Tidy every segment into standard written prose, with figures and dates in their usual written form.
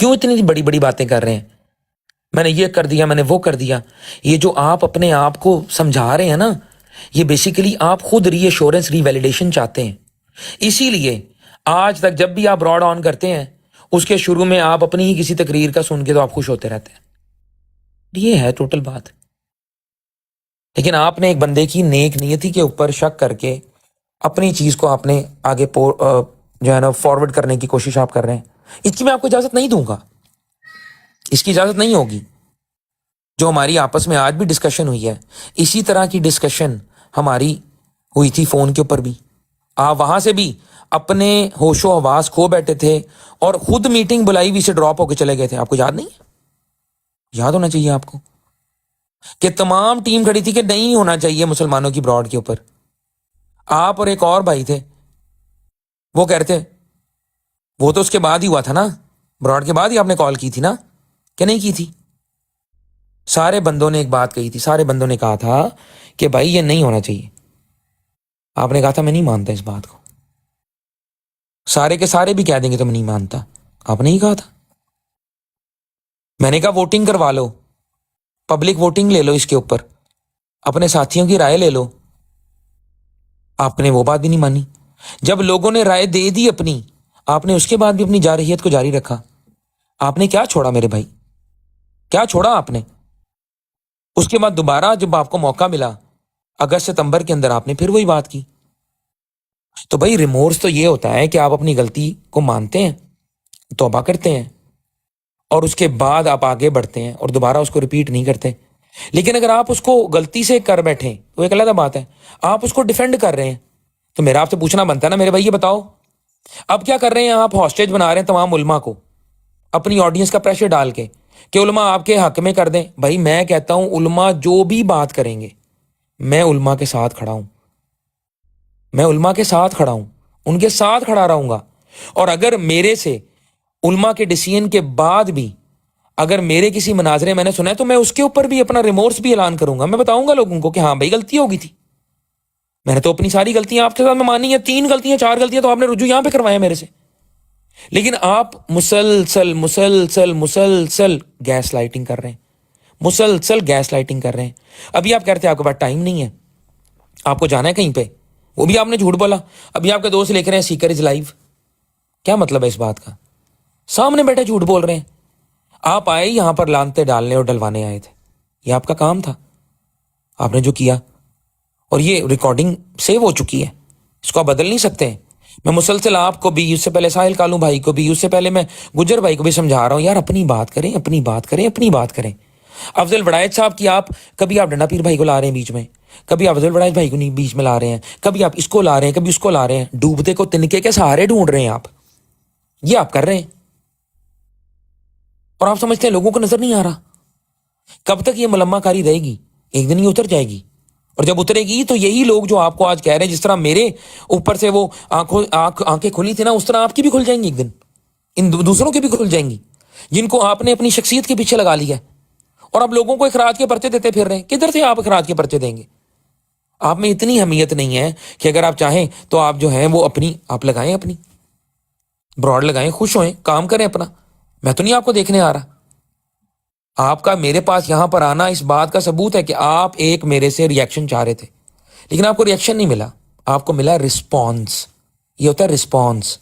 کیوں اتنی بڑی بڑی باتیں کر رہے ہیں؟ میں نے یہ کر دیا، میں نے وہ کر دیا. یہ جو آپ اپنے آپ کو سمجھا رہے ہیں نا، یہ بیسیکلی آپ خود ری ایشورنس، ری ویلیڈیشن چاہتے ہیں. اسی لیے آج تک جب بھی آپ براڈ آن کرتے ہیں، اس کے شروع میں آپ اپنی ہی کسی تقریر کا سن کے تو آپ خوش ہوتے رہتے ہیں. یہ ہے ٹوٹل بات. لیکن آپ نے ایک بندے کی نیک نیتی کے اوپر شک کر کے اپنی چیز کو آپ نے آگے جو ہے نا فارورڈ کرنے کی کوشش آپ کر رہے ہیں. اس کی میں آپ کو اجازت نہیں دوں گا، اس کی اجازت نہیں ہوگی. جو ہماری آپس میں آج بھی ڈسکشن ہوئی ہے، اسی طرح کی ڈسکشن ہماری ہوئی تھی فون کے اوپر بھی. آپ وہاں سے بھی اپنے ہوش و حواس کھو بیٹھے تھے اور خود میٹنگ بلائی ہوئی سے ڈراپ ہو کے چلے گئے تھے. آپ کو یاد نہیں ہے؟ یاد ہونا چاہیے آپ کو کہ تمام ٹیم کھڑی تھی کہ نہیں ہونا چاہیے مسلمانوں کی براڈ کے اوپر. آپ اور ایک اور بھائی تھے، وہ کہہ رہے تھے، وہ تو اس کے بعد ہی ہوا تھا نا، براڈ کے بعد ہی آپ نے کال کی تھی نا، کہ نہیں کی تھی؟ سارے بندوں نے ایک بات کہی تھی، سارے بندوں نے کہا تھا کہ بھائی یہ نہیں ہونا چاہیے. آپ نے کہا تھا میں نہیں مانتا اس بات کو. سارے کے سارے بھی کہہ دیں گے تو میں نہیں مانتا. آپ نے ہی کہا تھا. میں نے کہا ووٹنگ کروا لو، پبلک ووٹنگ لے لو اس کے اوپر، اپنے ساتھیوں کی رائے لے لو. آپ نے وہ بات بھی نہیں مانی. جب لوگوں نے رائے دے دی اپنی، آپ نے اس کے بعد بھی اپنی جارحیت کو جاری رکھا. آپ نے کیا چھوڑا میرے بھائی؟ کیا چھوڑا آپ نے؟ اس کے بعد دوبارہ جب آپ کو موقع ملا اگست ستمبر کے اندر، آپ نے پھر وہی بات کی. تو بھائی ریمورس تو یہ ہوتا ہے کہ آپ اپنی غلطی کو مانتے ہیں، توبہ کرتے ہیں، اور اس کے بعد آپ آگے بڑھتے ہیں اور دوبارہ اس کو ریپیٹ نہیں کرتے. لیکن اگر آپ اس کو غلطی سے کر بیٹھیں تو ایک علیحدہ بات ہے. آپ اس کو ڈیفینڈ کر رہے ہیں تو میرا آپ سے پوچھنا بنتا ہے نا میرے بھائی، یہ بتاؤ اب کیا کر رہے ہیں آپ؟ ہاسٹیج بنا رہے ہیں تمام علماء کو، اپنی آڈینس کا پریشر ڈال کے کہ علماء آپ کے حق میں کر دیں. بھائی میں کہتا ہوں علماء جو بھی بات کریں گے، میں علماء کے ساتھ کھڑا ہوں، میں علماء کے ساتھ کھڑا ہوں، ان کے ساتھ کھڑا رہوں گا. اور اگر میرے سے علماء کے ڈیسیژن کے بعد بھی اگر میرے کسی مناظرے میں نے سنا ہے تو میں اس کے اوپر بھی اپنا ریمورس بھی اعلان کروں گا. میں بتاؤں گا لوگوں کو کہ ہاں بھائی غلطی ہوگی تھی، میں نے تو اپنی ساری غلطیاں آپ کے ساتھ میں مانی ہیں. 3 غلطیاں 4 غلطیاں تو آپ نے رجوع یہاں پہ کروایا میرے سے. لیکن آپ مسلسل مسلسل مسلسل گیس لائٹنگ کر رہے ہیں، مسلسل گیس لائٹنگ کر رہے ہیں. ابھی آپ کہتے ہیں آپ کے پاس ٹائم نہیں ہے، آپ کو جانا ہے کہیں پہ، وہ بھی آپ نے جھوٹ بولا. ابھی آپ کے دوست لکھ رہے ہیں سیکر از لائیو. کیا مطلب ہے اس بات کا؟ سامنے بیٹھے جھوٹ بول رہے ہیں. آپ آئے یہاں پر لانتے ڈالنے اور ڈلوانے آئے تھے، یہ آپ کا کام تھا، آپ نے جو کیا. اور یہ ریکارڈنگ سیو ہو چکی ہے، اس کو آپ بدل نہیں سکتے. میں مسلسل آپ کو بھی، اس سے پہلے ساحل کالو بھائی کو بھی، اس سے پہلے میں گجر بھائی کو بھی سمجھا رہا ہوں یار اپنی بات کریں، اپنی بات کریں، اپنی بات کریں. افضل وڑائچ صاحب کی آپ کبھی آپ ڈنڈا پیر بھائی کو لا رہے ہیں بیچ میں، کبھی آپ افضل وڑائچ بھائی کو نہیں بیچ میں لا رہے ہیں، کبھی آپ اس کو لا رہے ہیں، کبھی اس کو لا رہے ہیں. ڈوبتے کو تنکے کے سہارے ڈھونڈ رہے ہیں آپ، یہ آپ کر رہے ہیں. اور آپ سمجھتے ہیں لوگوں کو نظر نہیں آ رہا. کب تک یہ ملمہ کاری رہے گی؟ ایک دن یہ اتر جائے گی. اور جب اترے گی تو یہی لوگ جو آپ کو آج کہہ رہے ہیں، جس طرح میرے اوپر سے وہ آنکھیں کھلی تھی نا، اس طرح آپ کی بھی کھل جائیں گی ایک دن، ان دوسروں کی بھی کھل جائیں گی جن کو آپ نے اپنی شخصیت کے پیچھے لگا لیا ہے. اور آپ لوگوں کو اخراج کے پرچے دیتے پھر رہے ہیں. کدھر سے آپ اخراج کے پرچے دیں گے؟ آپ میں اتنی اہمیت نہیں ہے کہ اگر آپ چاہیں تو آپ جو ہیں وہ اپنی آپ لگائیں، اپنی براڈ لگائیں، خوش ہوئیں، کام کریں اپنا. میں تو نہیں آپ کو دیکھنے آ رہا. آپ کا میرے پاس یہاں پر آنا اس بات کا ثبوت ہے کہ آپ ایک میرے سے ریئیکشن چاہ رہے تھے، لیکن آپ کو ریئیکشن نہیں ملا، آپ کو ملا رسپانس. یہ ہوتا ہے رسپانس.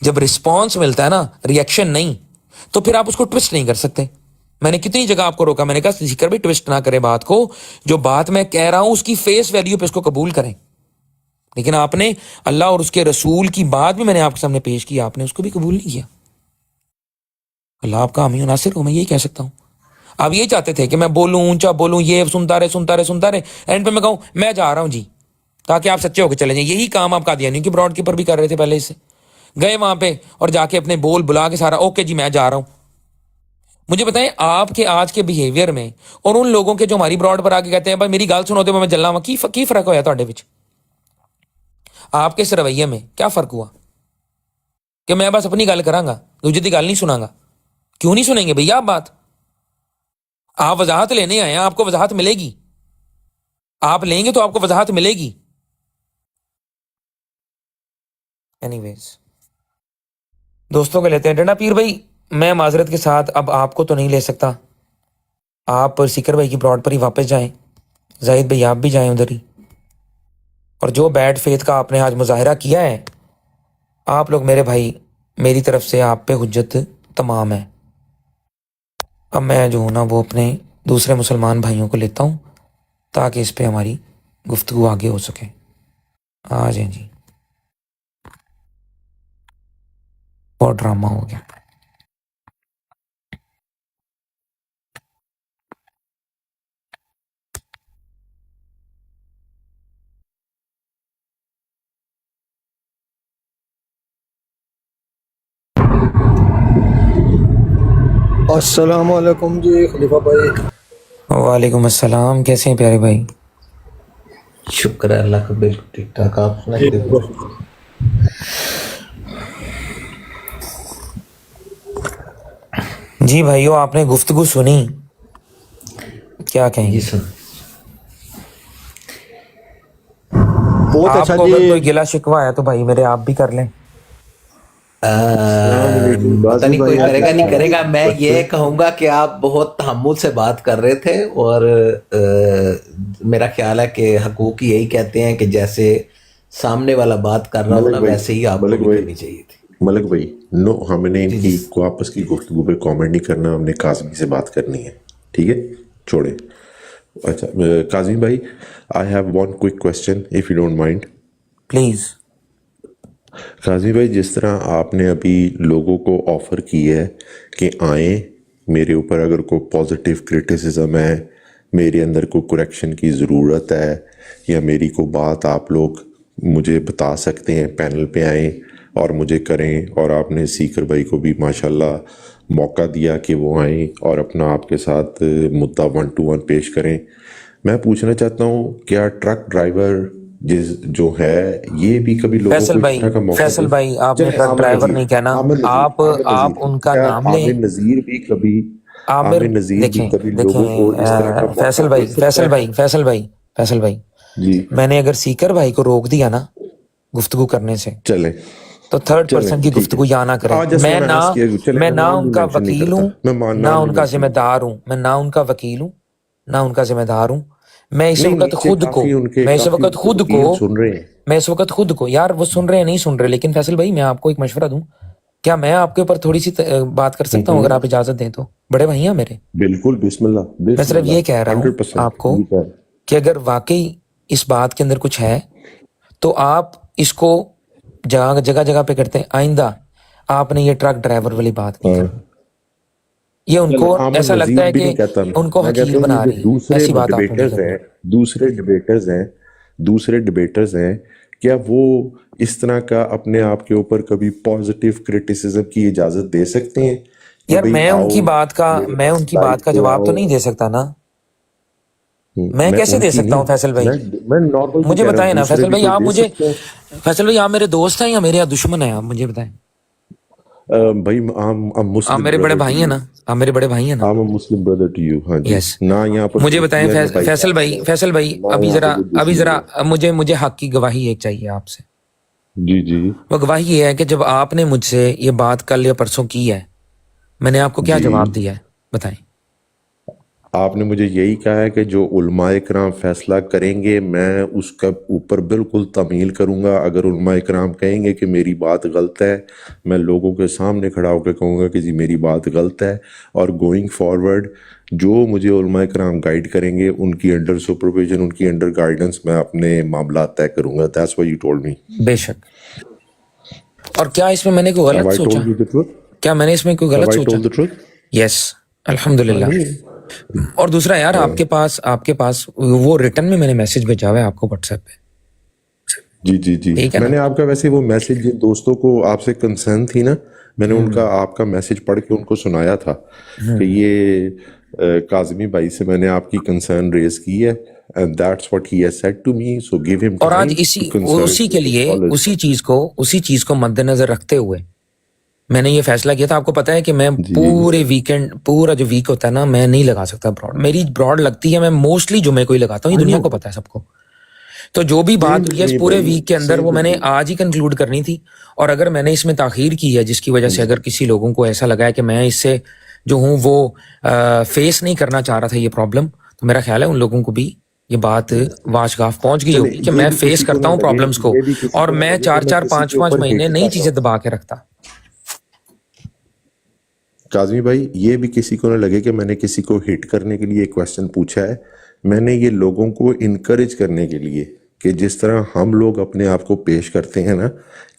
جب رسپانس ملتا ہے نا، ریئیکشن نہیں، تو پھر آپ اس کو ٹوسٹ نہیں کر سکتے. میں نے کتنی جگہ آپ کو روکا، میں نے کہا ذکر بھی ٹوسٹ نہ کرے بات کو، جو بات میں کہہ رہا ہوں اس کی فیس ویلیو پہ اس کو قبول کریں. لیکن آپ نے اللہ اور اس کے رسول کی بات بھی میں نے آپ کے سامنے پیش کی، آپ نے اس کو بھی قبول نہیں کیا. اللہ آپ کا حامی و ناصر ہو، میں یہی کہہ سکتا ہوں. آپ یہ چاہتے تھے کہ میں بولوں، اونچا بولوں، یہ سنتا رہے سنتا رہے سنتا رہے، اینڈ پہ میں کہوں میں جا رہا ہوں جی، تاکہ آپ سچے ہو کے چلے جائیں. یہی کام آپ قادیانیوں کی براڈ کے پر بھی کر رہے تھے پہلے. اس سے گئے وہاں پہ اور جا کے اپنے بول بلا کے سارا اوکے جی میں جا رہا ہوں. مجھے بتائیں آپ کے آج کے بیہیویئر میں اور ان لوگوں کے جو ہماری براڈ پر آ کے کہتے ہیں بھائی میری گال سنو تو میں جلنا وا، کی فرق ہوا تھوڑے وچ؟ آپ کے اس رویے میں کیا فرق ہوا کہ میں بس اپنی گل کراں گا، دوجے دی گل نہیں سناں گا؟ کیوں نہیں سنیں گے بھیا آپ بات؟ آپ وضاحت لینے آئے ہیں، آپ کو وضاحت ملے گی، آپ لیں گے تو آپ کو وضاحت ملے گی. اینی ویز دوستوں کو لیتے ہیں. ڈنڈا پیر بھائی میں معذرت کے ساتھ اب آپ کو تو نہیں لے سکتا, آپ سیکر بھائی کی براڈ پر ہی واپس جائیں, زاہد بھائی آپ بھی جائیں ادھر ہی. اور جو بیڈ فیتھ کا آپ نے آج مظاہرہ کیا ہے, آپ لوگ میرے بھائی, میری طرف سے آپ پہ حجت تمام ہے. اب میں جو ہوں نا وہ اپنے دوسرے مسلمان بھائیوں کو لیتا ہوں تاکہ اس پہ ہماری گفتگو آگے ہو سکے. آ جائیں جی, بہت ڈرامہ ہو گیا. السلام علیکم جی خلیفہ بھائی. وعلیکم السلام, کیسے ہیں پیارے بھائی؟ شکر ہے اللہ کا, بالکل ٹھیک ٹھاک. آپ سنائیے. جی بھائیو, آپ نے گفتگو سنی, کیا کہیں جی گے؟ سن, بہت آپ اچھا کو جی. اگر کوئی گلا شکوا ہے تو بھائی میرے آپ بھی کر لیں. السلام علیکم پتہ غازی نہیں کوئی بھائی. کرے گا نہیں کرے گا. میں یہ کہوں گا کہ آپ بہت تحمل سے بات کر رہے تھے, اور میرا خیال ہے کہ حقوق یہی کہتے ہیں کہ جیسے سامنے والا بات کر رہا ہو نا, ویسے ہی آپ کو بھی کرنی چاہیے تھی. ملک بھائی نو, ہم نے ان جی کی جی کو آپس کی گفتگو پہ کامنٹ نہیں کرنا, ہم نے کاظمی سے بات کرنی ہے, ٹھیک ہے, چھوڑیں. اچھا کاظمی بھائی, I have one quick question if you don't mind. Please. Kazmi بھائی, جس طرح آپ نے ابھی لوگوں کو آفر کی ہے کہ آئیں میرے اوپر, اگر کوئی پازیٹیو کرٹیسزم ہے, میرے اندر کوئی کریکشن کی ضرورت ہے, یا میری کو بات آپ لوگ مجھے بتا سکتے ہیں, پینل پہ آئیں اور مجھے کریں. اور آپ نے سیکر بھائی کو بھی ماشاءاللہ موقع دیا کہ وہ آئیں اور اپنا آپ کے ساتھ مدعا 1-to-1 پیش کریں. میں پوچھنا چاہتا ہوں, کیا ٹرک ڈرائیور جو ہے یہ بھی کبھی لوگوں فیصل کو اس بھائی, طرح کا موقع فیصل بھائی, آپ نے چلے ٹرک عامر ڈرائیور نذیر, نہیں کہنا, عامر نذیر, آپ عامر نذیر, ان کا کیا نام لیں. عامر نذیر بھی کبھی, عامر, عامر نذیر بھی دیکھیں کبھی دیکھیں لوگوں کو اس طرح کا موقع فیصل دے بھائی, سکتا فیصل ہے؟ بھائی, فیصل بھائی, فیصل بھائی, جی میں نے اگر سیکر بھائی کو روک دیا نا گفتگو کرنے سے, چلیں تو تھرڈ چلیں پرسن کی ٹھیک ہے. گفتگو یا نہ کریں. آج جسٹ میں وانا نہ آسک کیا, چلیں میں میں نہ نام ان بھی کا مینشن نہیں وکیل کرتا, ہوں, میں نہ نام ان نہیں کا مینشن ذمہ کرتا. دار ہوں, میں نہ ان کا وکیل ہوں, نہ ان کا ذمہ دار ہوں. میں اس نہیں وقت نیچے خود کو, کافی ان کے میں اس کافی وقت خود کو, وکیل سن رہے ہیں. میں اس وقت خود کو, یار وہ سن رہے ہیں نہیں سن رہے, لیکن فیصل بھائی میں آپ کو ایک مشورہ دوں, کیا میں آپ کے اوپر تھوڑی سی بات کر سکتا ہوں اگر آپ اجازت دیں تو؟ بڑے بھائی ہیں میرے. بالکل, بسم اللہ میں بسم صرف یہ اللہ, کہہ رہا ہوں 100%. آپ کو جی سر. کہ اگر واقعی اس بات کے اندر کچھ ہے تو آپ اس کو جگہ جگہ پہ کرتے ہیں. آئندہ آپ نے یہ ٹرک ڈرائیور والی بات نہیں ہاں کرنی. یہ ان چلیں, کو عامر ایسا لگتا نذیر ہے بھی کہ نہیں کہتا, ان کو میں حقیر کہتا ہوں یہ بنا جو رہی ہے, دوسرے ایسی بات آپ نے نہیں ڈبیٹرز کرنی. ہیں, دوسرے ڈبیٹرز ہیں, کیا وہ اس طرح کا اپنے آپ کے اوپر کبھی پازیٹیو کرٹیسزم کی اجازت دے سکتے ہیں کہ یار بھئی میں ان آؤ کی بات کا میرے میں ان کی لائف بات کا پہ جواب تو آؤ؟ نہیں دے سکتا نا. میں میں کیسے ان دے کی سکتا ہوں نہیں, فیصل بھائی؟ میں نارمل بھی مجھے کہہ رہا ہوں, بتائیں نا دوسرے فیصل بھی بھائی, تو آپ دے مجھے, سکتے ہیں. فیصل بھائی آپ میرے دوست ہیں یا میرے دشمن ہیں؟ آپ مجھے بتائیں. بھائی آپ مسلم میرے بڑے بردر ٹو بھائی ہیں یو, نا, آپ میرے بڑے بھائی ہیں نا. مسلم بردر ٹو یو. ہاں جی, یس. نہ یہاں پر مجھے بتائیں دوستیاں نہ بھائی فیصل بھائی, چارہ, فیصل بھائی, نہ یہاں پہ کوئی ابھی دشمنی ذرا ہے. مجھے حق کی گواہی ایک چاہیے آپ سے. جی جی وہ گواہی یہ ہے کہ جب آپ نے مجھ سے یہ بات کل یا پرسوں کی ہے, میں نے آپ کو کیا جی, جواب دیا ہے بتائیں. آپ نے مجھے یہی کہا ہے کہ جو علماء کرام فیصلہ کریں گے میں اس کا اوپر بالکل تمیل کروں گا. اگر علماء کرام کہیں گے کہ میری بات غلط ہے, میں لوگوں کے سامنے کھڑا ہو کے کہوں گا کہ جی میری بات غلط ہے, اور گوئنگ فارورڈ جو مجھے علماء کرام گائیڈ کریں گے ان کی انڈر سپرویژن, ان کی انڈر گائیڈنس میں اپنے معاملات طے کروں گا. That's what you told me. بے شک. اور کیا اس میں نے کوئی Have غلط I سوچا؟ told you the truth? کیا میں نے اس میں کوئی Have غلط I سوچا؟ told the truth? یس, الحمدللہ. نہیں. اور دوسرا یار آپ کے پاس وہ ریٹن میں نے میسج بھیجا ہوا ہے آپ کو واٹس ایپ پہ, جی جی جی, ٹھیک ہے میں نا؟ نے آپ کا ویسے وہ میسج جن دوستوں کو آپ سے کنسرن تھی نا, میں نے ان کا آپ کا میسج پڑھ کے ان کو سنایا تھا کہ یہ کاظمی بھائی سے میں نے آپ کی کنسرن ریز کی ہے, and that's what he has said to me, so give him اور آج time to concern اسی کے لیے all his اسی چیز کو مد نظر رکھتے ہوئے میں نے یہ فیصلہ کیا تھا. آپ کو پتا ہے کہ میں جی پورے ویکینڈ, پورا جو ویک ہوتا ہے نا, میں نہیں لگا سکتا براڈ. میری براڈ لگتی ہے, میں موسٹلی جمعے کو ہی لگاتا ہوں, یہ I دنیا know. کو پتا ہے سب کو. تو جو بھی بات سیم ہوئی ہے اس نہیں پورے بھائی، ویک کے اندر سیم وہ میں نے نہیں۔ آج ہی کنکلوڈ کرنی تھی، اور اگر میں نے اس میں تاخیر کی ہے جس کی وجہ سے اگر کسی لوگوں کو ایسا لگا ہے کہ میں اس سے جو ہوں وہ فیس نہیں کرنا چاہ رہا تھا یہ پرابلم، تو میرا خیال ہے ان لوگوں کو بھی یہ بات واش پہنچ گئی چلے ہوگی کہ یہ میں بھی فیس کسی کو کرتا نہ ہوں لگے، پرابلمس کو، یہ بھی کسی اور کو نہ میں لگے کہ میں کسی کے 4 اوپر 5 مہینے ہٹ نئی کر رہا چیزیں ہوں۔ دبا کے رکھتا۔ کاظمی بھائی یہ بھی کسی کو نہ لگے کہ میں نے کسی کو ہٹ کرنے کے لیے کویسچن پوچھا ہے، میں نے یہ لوگوں کو انکریج کرنے کے لیے کہ جس طرح ہم لوگ اپنے آپ کو پیش کرتے ہیں نا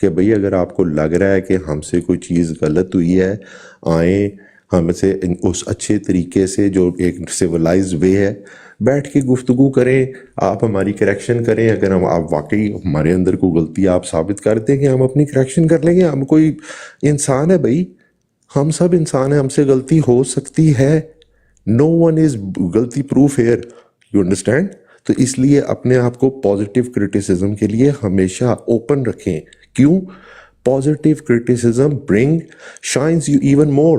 کہ بھئی اگر آپ کو لگ رہا ہے کہ ہم سے کوئی چیز غلط ہوئی ہے، آئیں ہم سے اس اچھے طریقے سے جو ایک سیولائزڈ وے ہے بیٹھ کے گفتگو کریں، آپ ہماری کریکشن کریں، اگر ہم آپ واقعی ہمارے اندر کوئی غلطی آپ ثابت کر دیں کہ ہم اپنی کریکشن کر لیں گے، ہم کوئی انسان ہے بھائی، ہم سب انسان ہیں، ہم سے غلطی ہو سکتی ہے، نو ون از غلطی پروف ہیئر، یو انڈرسٹینڈ؟ تو اس لیے اپنے آپ کو پازیٹیو کرٹیسزم کے لیے ہمیشہ اوپن رکھیں۔ کیوں؟ Positive criticism bring shines you even more.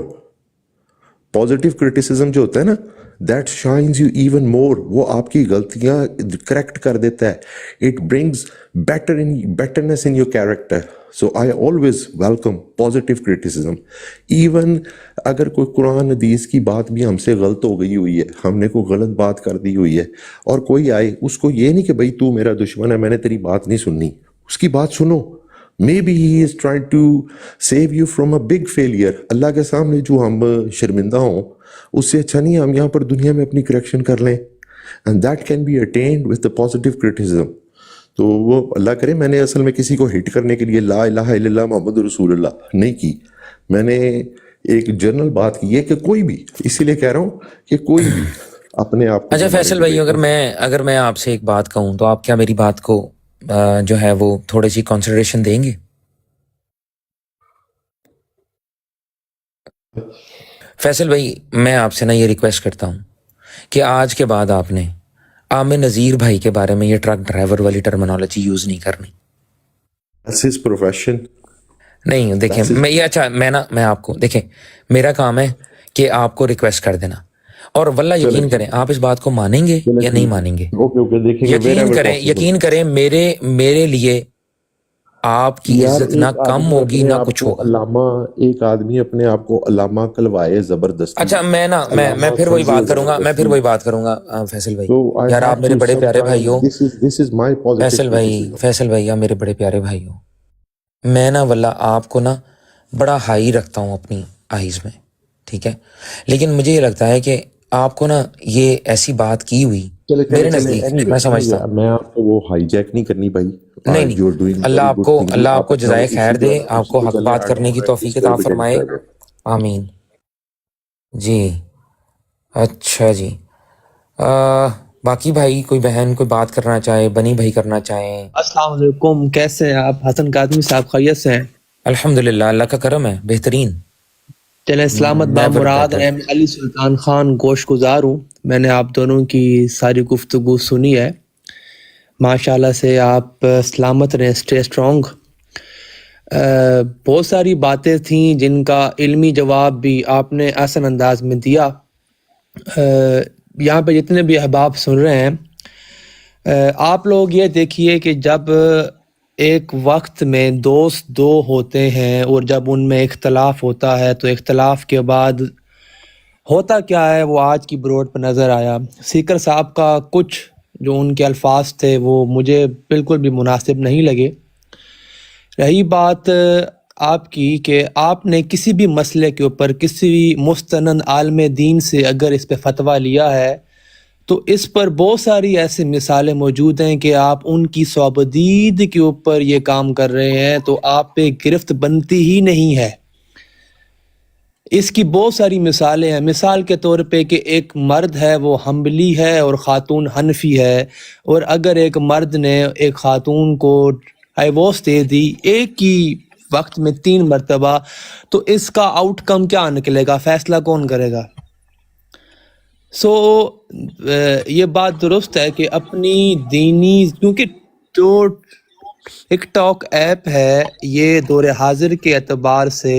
Positive criticism جو ہوتا ہے نا that shines you even more, وہ آپ کی غلطیاں کریکٹ کر دیتا ہے، it brings betterness in your character. So I always welcome positive criticism, even اگر کوئی قرآن حدیث کی بات بھی ہم سے غلط ہو گئی ہوئی ہے، ہم نے کوئی غلط بات کر دی ہوئی ہے، اور کوئی آئے اس کو یہ نہیں کہ بھائی تو میرا دشمن ہے میں نے تیری بات نہیں سننی، اس کی بات سنو، Maybe he is trying to save you from a big failure۔ اللہ کے سامنے جو ہم شرمندہ ہوں اس سے اچھا نہیں ہم یہاں پر دنیا میں اپنی کریکشن کر لیں، and that can be attained with the positive criticism۔ تو وہ اللہ کرے میں نے اصل میں کسی کو ہٹ کرنے کے لیے لا الہ الا اللہ محمد رسول اللہ نہیں کی، میں نے ایک جنرل بات کی ہے کہ کوئی بھی، اسی لیے کہہ رہا ہوں کہ کوئی بھی اپنے آپ کو اچھا ہمارے فیصل بھائی، اگر میں آپ سے ایک بات کہوں تو آپ کیا میری بات کو جو ہے وہ تھوڑی سی کنسیڈریشن دیں گے؟ فیصل بھائی میں آپ سے نا یہ ریکویسٹ کرتا ہوں کہ آج کے بعد آپ نے عامر نذیر بھائی کے بارے میں یہ ٹرک ڈرائیور والی ٹرمینالوجی یوز نہیں کرنی۔ That's his profession۔ نہیں دیکھیں میں یہ اچھا میں آپ کو دیکھیں میرا کام ہے کہ آپ کو ریکویسٹ کر دینا، اور واللہ یقین کریں آپ اس بات کو مانیں گے یا نہیں مانیں گے، اوکے دیکھیں گے، یقین کریں میرے لیے آپ کی عزت نہ کم ہوگی نہ کچھ ہوگا۔ علامہ ایک آدمی اپنے آپ کو علامہ کلوائے زبردستی۔ اچھا میں پھر وہی بات کروں گا فیصل بھائی، یار آپ میرے بڑے پیارے بھائی ہو، فیصل بھائی آپ میرے بڑے پیارے بھائی ہو، میں نا واللہ آپ کو نا بڑا ہائی رکھتا ہوں اپنی آئیز میں، ٹھیک ہے، لیکن مجھے یہ لگتا ہے کہ آپ کو نا یہ ایسی بات کی ہوئی میرے نزدیک، میں سمجھتا ہوں میں آپ کو وہ ہائی جیک نہیں کرنی بھائی، نہیں، اللہ آپ کو جزائے خیر دے، آپ کو حق بات کرنے کی توفیق عطا فرمائے، آمین۔ جی اچھا جی، باقی بھائی کوئی بہن کوئی بات کرنا چاہے، بنی بھائی کرنا چاہیں؟ السلام علیکم، کیسے ہیں آپ؟ حسن کاظمی صاحب خیریت سے ہیں؟ الحمدللہ اللہ کا کرم ہے، بہترین۔ چلے سلامت بامراد، میں علی سلطان خان گوش گزار ہوں، میں نے آپ دونوں کی ساری گفتگو سنی ہے، ماشاءاللہ سے آپ سلامت رہیں، اسٹے اسٹرانگ۔ بہت ساری باتیں تھیں جن کا علمی جواب بھی آپ نے آسان انداز میں دیا۔ یہاں پہ جتنے بھی احباب سن رہے ہیں، آپ لوگ یہ دیکھیے کہ جب ایک وقت میں دوست دو ہوتے ہیں اور جب ان میں اختلاف ہوتا ہے تو اختلاف کے بعد ہوتا کیا ہے وہ آج کی بروڈ پہ نظر آیا۔ سیکر صاحب کا کچھ جو ان کے الفاظ تھے وہ مجھے بالکل بھی مناسب نہیں لگے۔ رہی بات آپ کی کہ آپ نے کسی بھی مسئلے کے اوپر کسی مستند عالم دین سے اگر اس پہ فتویٰ لیا ہے تو اس پر بہت ساری ایسی مثالیں موجود ہیں کہ آپ ان کی صوبدید کے اوپر یہ کام کر رہے ہیں تو آپ پہ گرفت بنتی ہی نہیں ہے۔ اس کی بہت ساری مثالیں ہیں، مثال کے طور پہ کہ ایک مرد ہے وہ حنبلی ہے اور خاتون حنفی ہے، اور اگر ایک مرد نے ایک خاتون کو ڈائیورس دے دی ایک ہی وقت میں 3 مرتبہ، تو اس کا آؤٹ کم کیا نکلے گا؟ فیصلہ کون کرے گا؟ یہ بات درست ہے کہ اپنی دینی، کیونکہ جو ٹک ٹاک ایپ ہے یہ دور حاضر کے اعتبار سے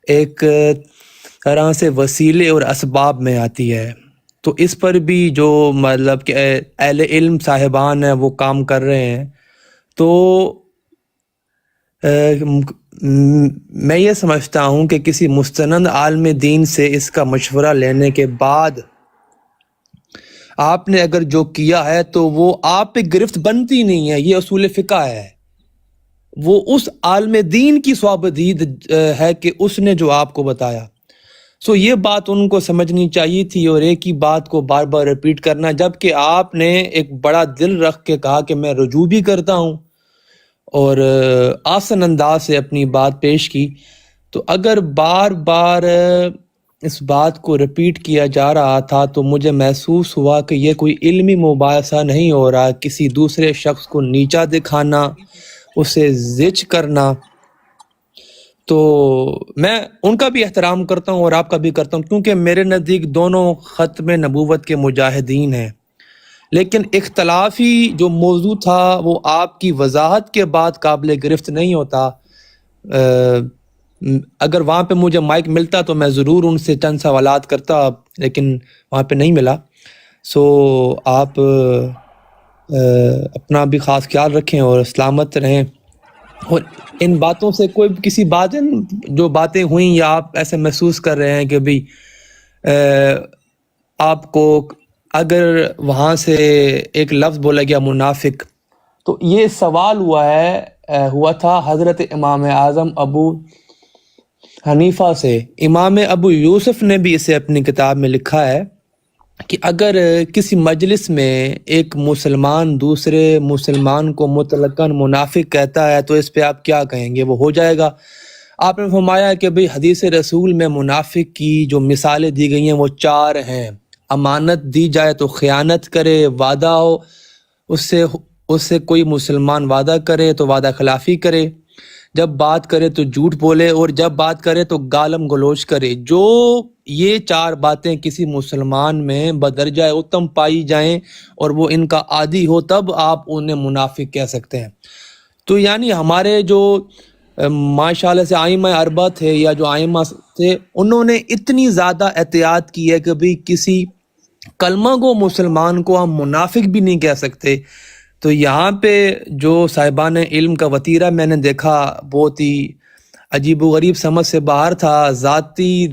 ایک طرح سے وسیلے اور اسباب میں آتی ہے، تو اس پر بھی جو مطلب کہ اہل علم صاحبان ہیں وہ کام کر رہے ہیں. تو میں یہ سمجھتا ہوں کہ کسی مستند عالم دین سے اس کا مشورہ لینے کے بعد آپ نے اگر جو کیا ہے تو وہ آپ پہ گرفت بنتی نہیں ہے. یہ اصول فقہ ہے. وہ اس عالم دین کی صوابدید ہے کہ اس نے جو آپ کو بتایا. سو یہ بات ان کو سمجھنی چاہیے تھی اور ایک ہی بات کو بار بار ریپیٹ کرنا، جبکہ آپ نے ایک بڑا دل رکھ کے کہا کہ میں رجوع بھی کرتا ہوں اور آسن انداز سے اپنی بات پیش کی. تو اگر بار بار اس بات کو ریپیٹ کیا جا رہا تھا تو مجھے محسوس ہوا کہ یہ کوئی علمی مباحثہ نہیں ہو رہا، کسی دوسرے شخص کو نیچا دکھانا، اسے زج کرنا. تو میں ان کا بھی احترام کرتا ہوں اور آپ کا بھی کرتا ہوں، کیونکہ میرے نزدیک دونوں ختم نبوت کے مجاہدین ہیں. لیکن اختلافی جو موضوع تھا وہ آپ کی وضاحت کے بعد قابل گرفت نہیں ہوتا. اگر وہاں پہ مجھے مائک ملتا تو میں ضرور ان سے چند سوالات کرتا، لیکن وہاں پہ نہیں ملا. سو آپ اپنا بھی خاص خیال رکھیں اور سلامت رہیں. اور ان باتوں سے کوئی کسی بات جو باتیں ہوئیں یا آپ ایسے محسوس کر رہے ہیں کہ بھئی آپ کو اگر وہاں سے ایک لفظ بولا گیا منافق، تو یہ سوال ہوا تھا حضرت امام اعظم ابو حنیفہ سے. امام ابو یوسف نے بھی اسے اپنی کتاب میں لکھا ہے کہ اگر کسی مجلس میں ایک مسلمان دوسرے مسلمان کو مطلقاً منافق کہتا ہے تو اس پہ آپ کیا کہیں گے، وہ ہو جائے گا. آپ نے فرمایا کہ بھئی حدیث رسول میں منافق کی جو مثالیں دی گئی ہیں وہ 4 ہیں. امانت دی جائے تو خیانت کرے، وعدہ ہو اس سے کوئی مسلمان وعدہ کرے تو وعدہ خلافی کرے، جب بات کرے تو جھوٹ بولے، اور جب بات کرے تو گالم گلوچ کرے. جو یہ 4 باتیں کسی مسلمان میں بدرجہ اتم پائی جائیں اور وہ ان کا عادی ہو، تب آپ انہیں منافق کہہ سکتے ہیں. تو یعنی ہمارے جو ماشاءاللہ سے آئمہ اربعہ تھے یا جو آئمہ تھے، انہوں نے اتنی زیادہ احتیاط کی ہے کہ بھی کسی کلمہ گو مسلمان کو ہم منافق بھی نہیں کہہ سکتے. تو یہاں پہ جو صاحبان علم کا وتیرہ میں نے دیکھا بہت ہی عجیب و غریب سمجھ سے باہر تھا. ذاتی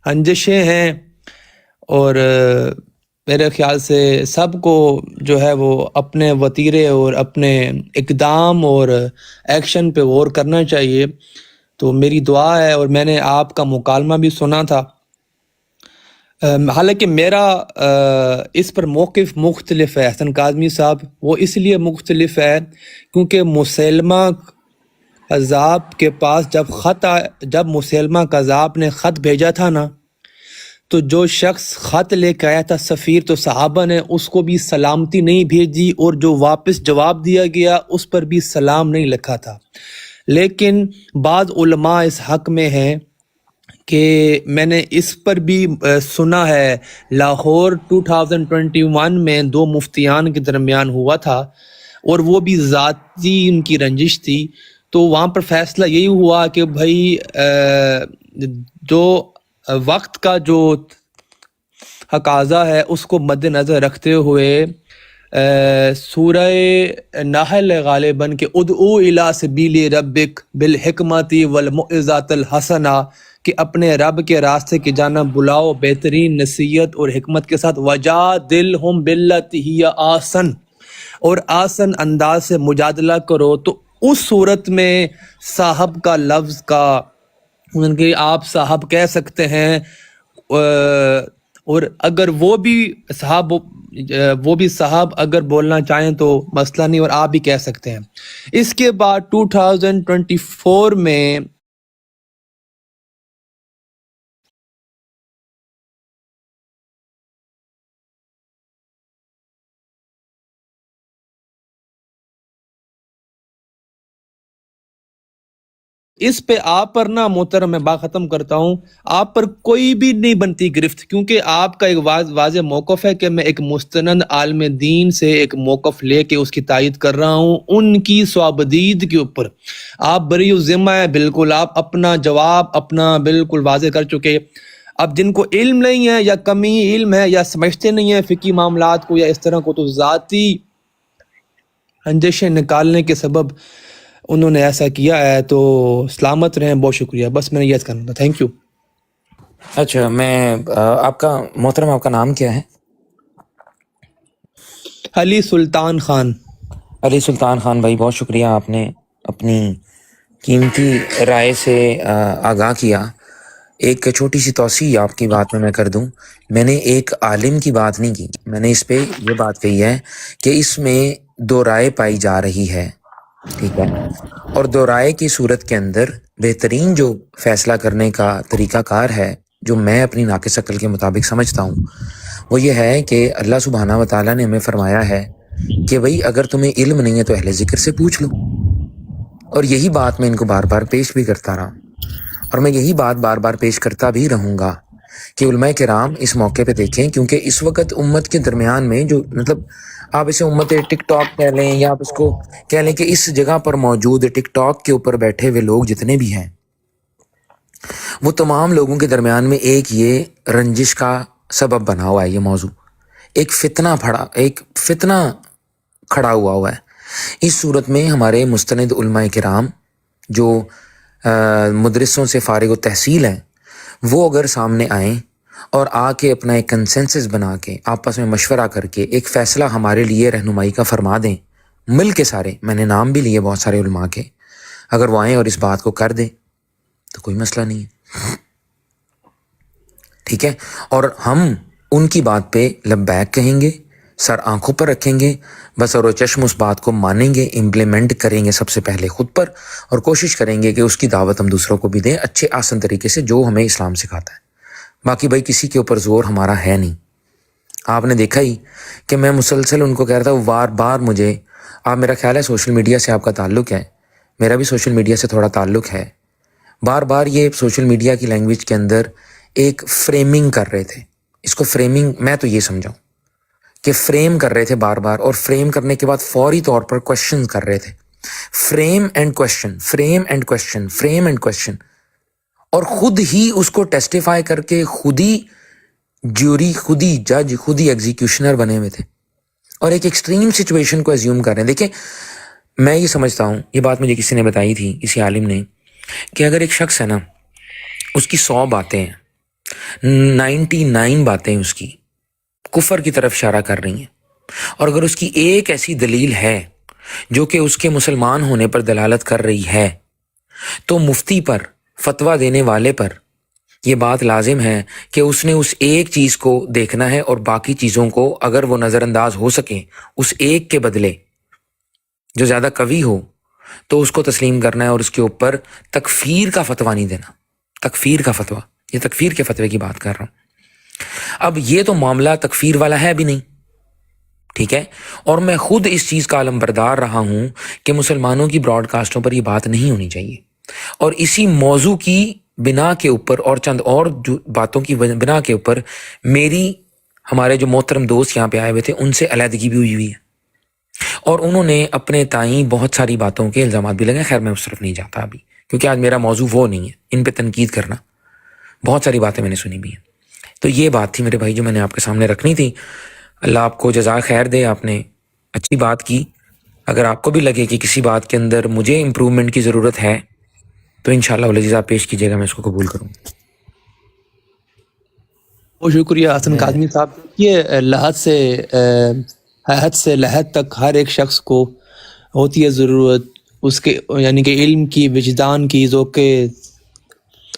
رنجشیں ہیں اور میرے خیال سے سب کو جو ہے وہ اپنے وتیرے اور اپنے اقدام اور ایکشن پہ غور کرنا چاہیے. تو میری دعا ہے، اور میں نے آپ کا مکالمہ بھی سنا تھا، حالانکہ میرا اس پر موقف مختلف ہے حسن کاظمی صاحب. وہ اس لیے مختلف ہے کیونکہ مسیلمہ کذاب کے پاس جب مسیلمہ کذاب نے خط بھیجا تھا نا، تو جو شخص خط لے کے آیا تھا سفیر، تو صحابہ نے اس کو بھی سلامتی نہیں بھیجی، اور جو واپس جواب دیا گیا اس پر بھی سلام نہیں لکھا تھا. لیکن بعض علماء اس حق میں ہیں کہ میں نے اس پر بھی سنا ہے، لاہور 2021 میں 2 مفتیان کے درمیان ہوا تھا اور وہ بھی ذاتی ان کی رنجش تھی. تو وہاں پر فیصلہ یہی ہوا کہ بھائی جو وقت کا جو تقاضا ہے اس کو مد نظر رکھتے ہوئے سورہ نحل غالباً کہ ادعو الی سبیل ربک بالحکمت والموعظۃ الحسنہ، کہ اپنے رب کے راستے کی جانب بلاؤ بہترین نصیحت اور حکمت کے ساتھ، وجادلہم باللتی ہی آسن، اور آسن انداز سے مجادلہ کرو. تو اس صورت میں صاحب کا لفظ کا ان کے آپ صاحب کہہ سکتے ہیں، اور اگر وہ بھی صاحب اگر بولنا چاہیں تو مسئلہ نہیں، اور آپ بھی کہہ سکتے ہیں. اس کے بعد 2024 میں اس پہ آپ پر نا محترم میں بات ختم کرتا ہوں، آپ پر کوئی بھی نہیں بنتی گرفت، کیونکہ آپ کا ایک واضح موقف ہے کہ میں ایک مستند عالم دین سے ایک موقف لے کے اس کی تائید کر رہا ہوں. ان کی صوابدید کے اوپر آپ بری الذمہ ہے، بالکل آپ اپنا جواب اپنا بالکل واضح کر چکے. اب جن کو علم نہیں ہے یا کمی علم ہے یا سمجھتے نہیں ہیں فقہی معاملات کو یا اس طرح کو، تو ذاتی رنجشیں نکالنے کے سبب انہوں نے ایسا کیا ہے، تو سلامت رہیں. بہت شکریہ، بس میں نے یہ کرنا تھا. Thank you. اچھا، میں آپ کا محترم، آپ کا نام کیا ہے؟ علی سلطان خان. علی سلطان خان بھائی، بہت شکریہ، آپ نے اپنی قیمتی رائے سے آگاہ کیا. ایک چھوٹی سی توسیع آپ کی بات میں کر دوں. میں نے ایک عالم کی بات نہیں کی، میں نے اس پہ یہ بات کہی ہے کہ اس میں دو رائے پائی جا رہی ہے، ٹھیک ہے، اور دو رائے کی صورت کے اندر بہترین جو فیصلہ کرنے کا طریقہ کار ہے، جو میں اپنی ناقص عقل کے مطابق سمجھتا ہوں، وہ یہ ہے کہ اللہ سبحانہ و تعالیٰ نے ہمیں فرمایا ہے کہ بھئی اگر تمہیں علم نہیں ہے تو اہل ذکر سے پوچھ لو. اور یہی بات میں ان کو بار بار پیش بھی کرتا رہا، اور میں یہی بات بار بار پیش کرتا بھی رہوں گا کہ علماء کرام اس موقع پہ دیکھیں، کیونکہ اس وقت امت کے درمیان میں جو مطلب آپ اسے امت ٹک ٹاک کہہ لیں یا آپ اس کو کہہ لیں کہ اس جگہ پر موجود ٹک ٹاک کے اوپر بیٹھے ہوئے لوگ جتنے بھی ہیں، وہ تمام لوگوں کے درمیان میں ایک یہ رنجش کا سبب بنا ہوا ہے. یہ موضوع ایک فتنہ کھڑا ہوا ہے. اس صورت میں ہمارے مستند علماء کرام جو مدرسوں سے فارغ و تحصیل ہیں، وہ اگر سامنے آئیں اور آ کے اپنا ایک کنسنسس بنا کے آپس میں مشورہ کر کے ایک فیصلہ ہمارے لیے رہنمائی کا فرما دیں، مل کے سارے، میں نے نام بھی لیے بہت سارے علماء کے، اگر وہ آئیں اور اس بات کو کر دیں تو کوئی مسئلہ نہیں ہے، ٹھیک ہے. اور ہم ان کی بات پہ لبیک کہیں گے، سر آنکھوں پر رکھیں گے، بسر و چشم اس بات کو مانیں گے، امپلیمنٹ کریں گے سب سے پہلے خود پر، اور کوشش کریں گے کہ اس کی دعوت ہم دوسروں کو بھی دیں اچھے آسن طریقے سے، جو ہمیں اسلام سکھاتا ہے. باقی بھائی کسی کے اوپر زور ہمارا ہے نہیں. آپ نے دیکھا ہی کہ میں مسلسل ان کو کہہ رہا تھا، بار بار مجھے، آپ میرا خیال ہے سوشل میڈیا سے آپ کا تعلق ہے، میرا بھی سوشل میڈیا سے تھوڑا تعلق ہے، بار بار یہ سوشل میڈیا کی لینگویج کے اندر ایک فریمنگ کر رہے تھے. اس کو فریمنگ میں تو یہ سمجھاؤں کہ فریم کر رہے تھے بار بار، اور فریم کرنے کے بعد فوری طور پر کوشچن کر رہے تھے. Frame and question, frame and question, frame and question, اور خود ہی اس کو ٹیسٹیفائی کر کے خود ہی جیوری، خود ہی جج، خود ہی ایگزیکیوشنر بنے ہوئے تھے، اور ایک ایکسٹریم سچویشن کو ایزیوم کر رہے ہیں. دیکھیں، میں یہ سمجھتا ہوں، یہ بات مجھے کسی نے بتائی تھی، کسی عالم نے، کہ اگر ایک شخص ہے نا، اس کی 100 باتیں ہیں، 99 باتیں اس کی کفر کی طرف اشارہ کر رہی ہیں، اور اگر اس کی ایک ایسی دلیل ہے جو کہ اس کے مسلمان ہونے پر دلالت کر رہی ہے، تو مفتی پر، فتویٰ دینے والے پر یہ بات لازم ہے کہ اس نے اس ایک چیز کو دیکھنا ہے، اور باقی چیزوں کو اگر وہ نظر انداز ہو سکے، اس ایک کے بدلے جو زیادہ قوی ہو تو اس کو تسلیم کرنا ہے، اور اس کے اوپر تکفیر کا فتویٰ نہیں دینا. تکفیر کا فتویٰ، یہ تکفیر کے فتوے کی بات کر رہا ہوں. اب یہ تو معاملہ تکفیر والا ہے بھی نہیں، ٹھیک ہے، اور میں خود اس چیز کا علمبردار رہا ہوں کہ مسلمانوں کی براڈ کاسٹوں پر یہ بات نہیں ہونی چاہیے، اور اسی موضوع کی بنا کے اوپر اور چند اور جو باتوں کی بنا کے اوپر میری، ہمارے جو محترم دوست یہاں پہ آئے ہوئے تھے، ان سے علیحدگی بھی ہوئی ہے، اور انہوں نے اپنے تائیں بہت ساری باتوں کے الزامات بھی لگائے. خیر میں اس طرف نہیں جاتا ابھی، کیونکہ آج میرا موضوع وہ نہیں ہے ان پہ تنقید کرنا. بہت ساری باتیں میں نے سنی بھی ہیں. تو یہ بات تھی میرے بھائی جو میں نے آپ کے سامنے رکھنی تھی. اللہ آپ کو جزائے خیر دے، آپ نے اچھی بات کی. اگر آپ کو بھی لگے کہ کسی بات کے اندر مجھے امپرومنٹ کی ضرورت ہے تو انشاءاللہ والعزیز آپ پیش کیجیے گا، میں اس کو قبول کروں. بہت شکریہ حسن کاظمی صاحب. یہ حد سے لحد تک ہر ایک شخص کو ہوتی ہے ضرورت اس کے، یعنی کہ علم کی، وجدان کی، ذوق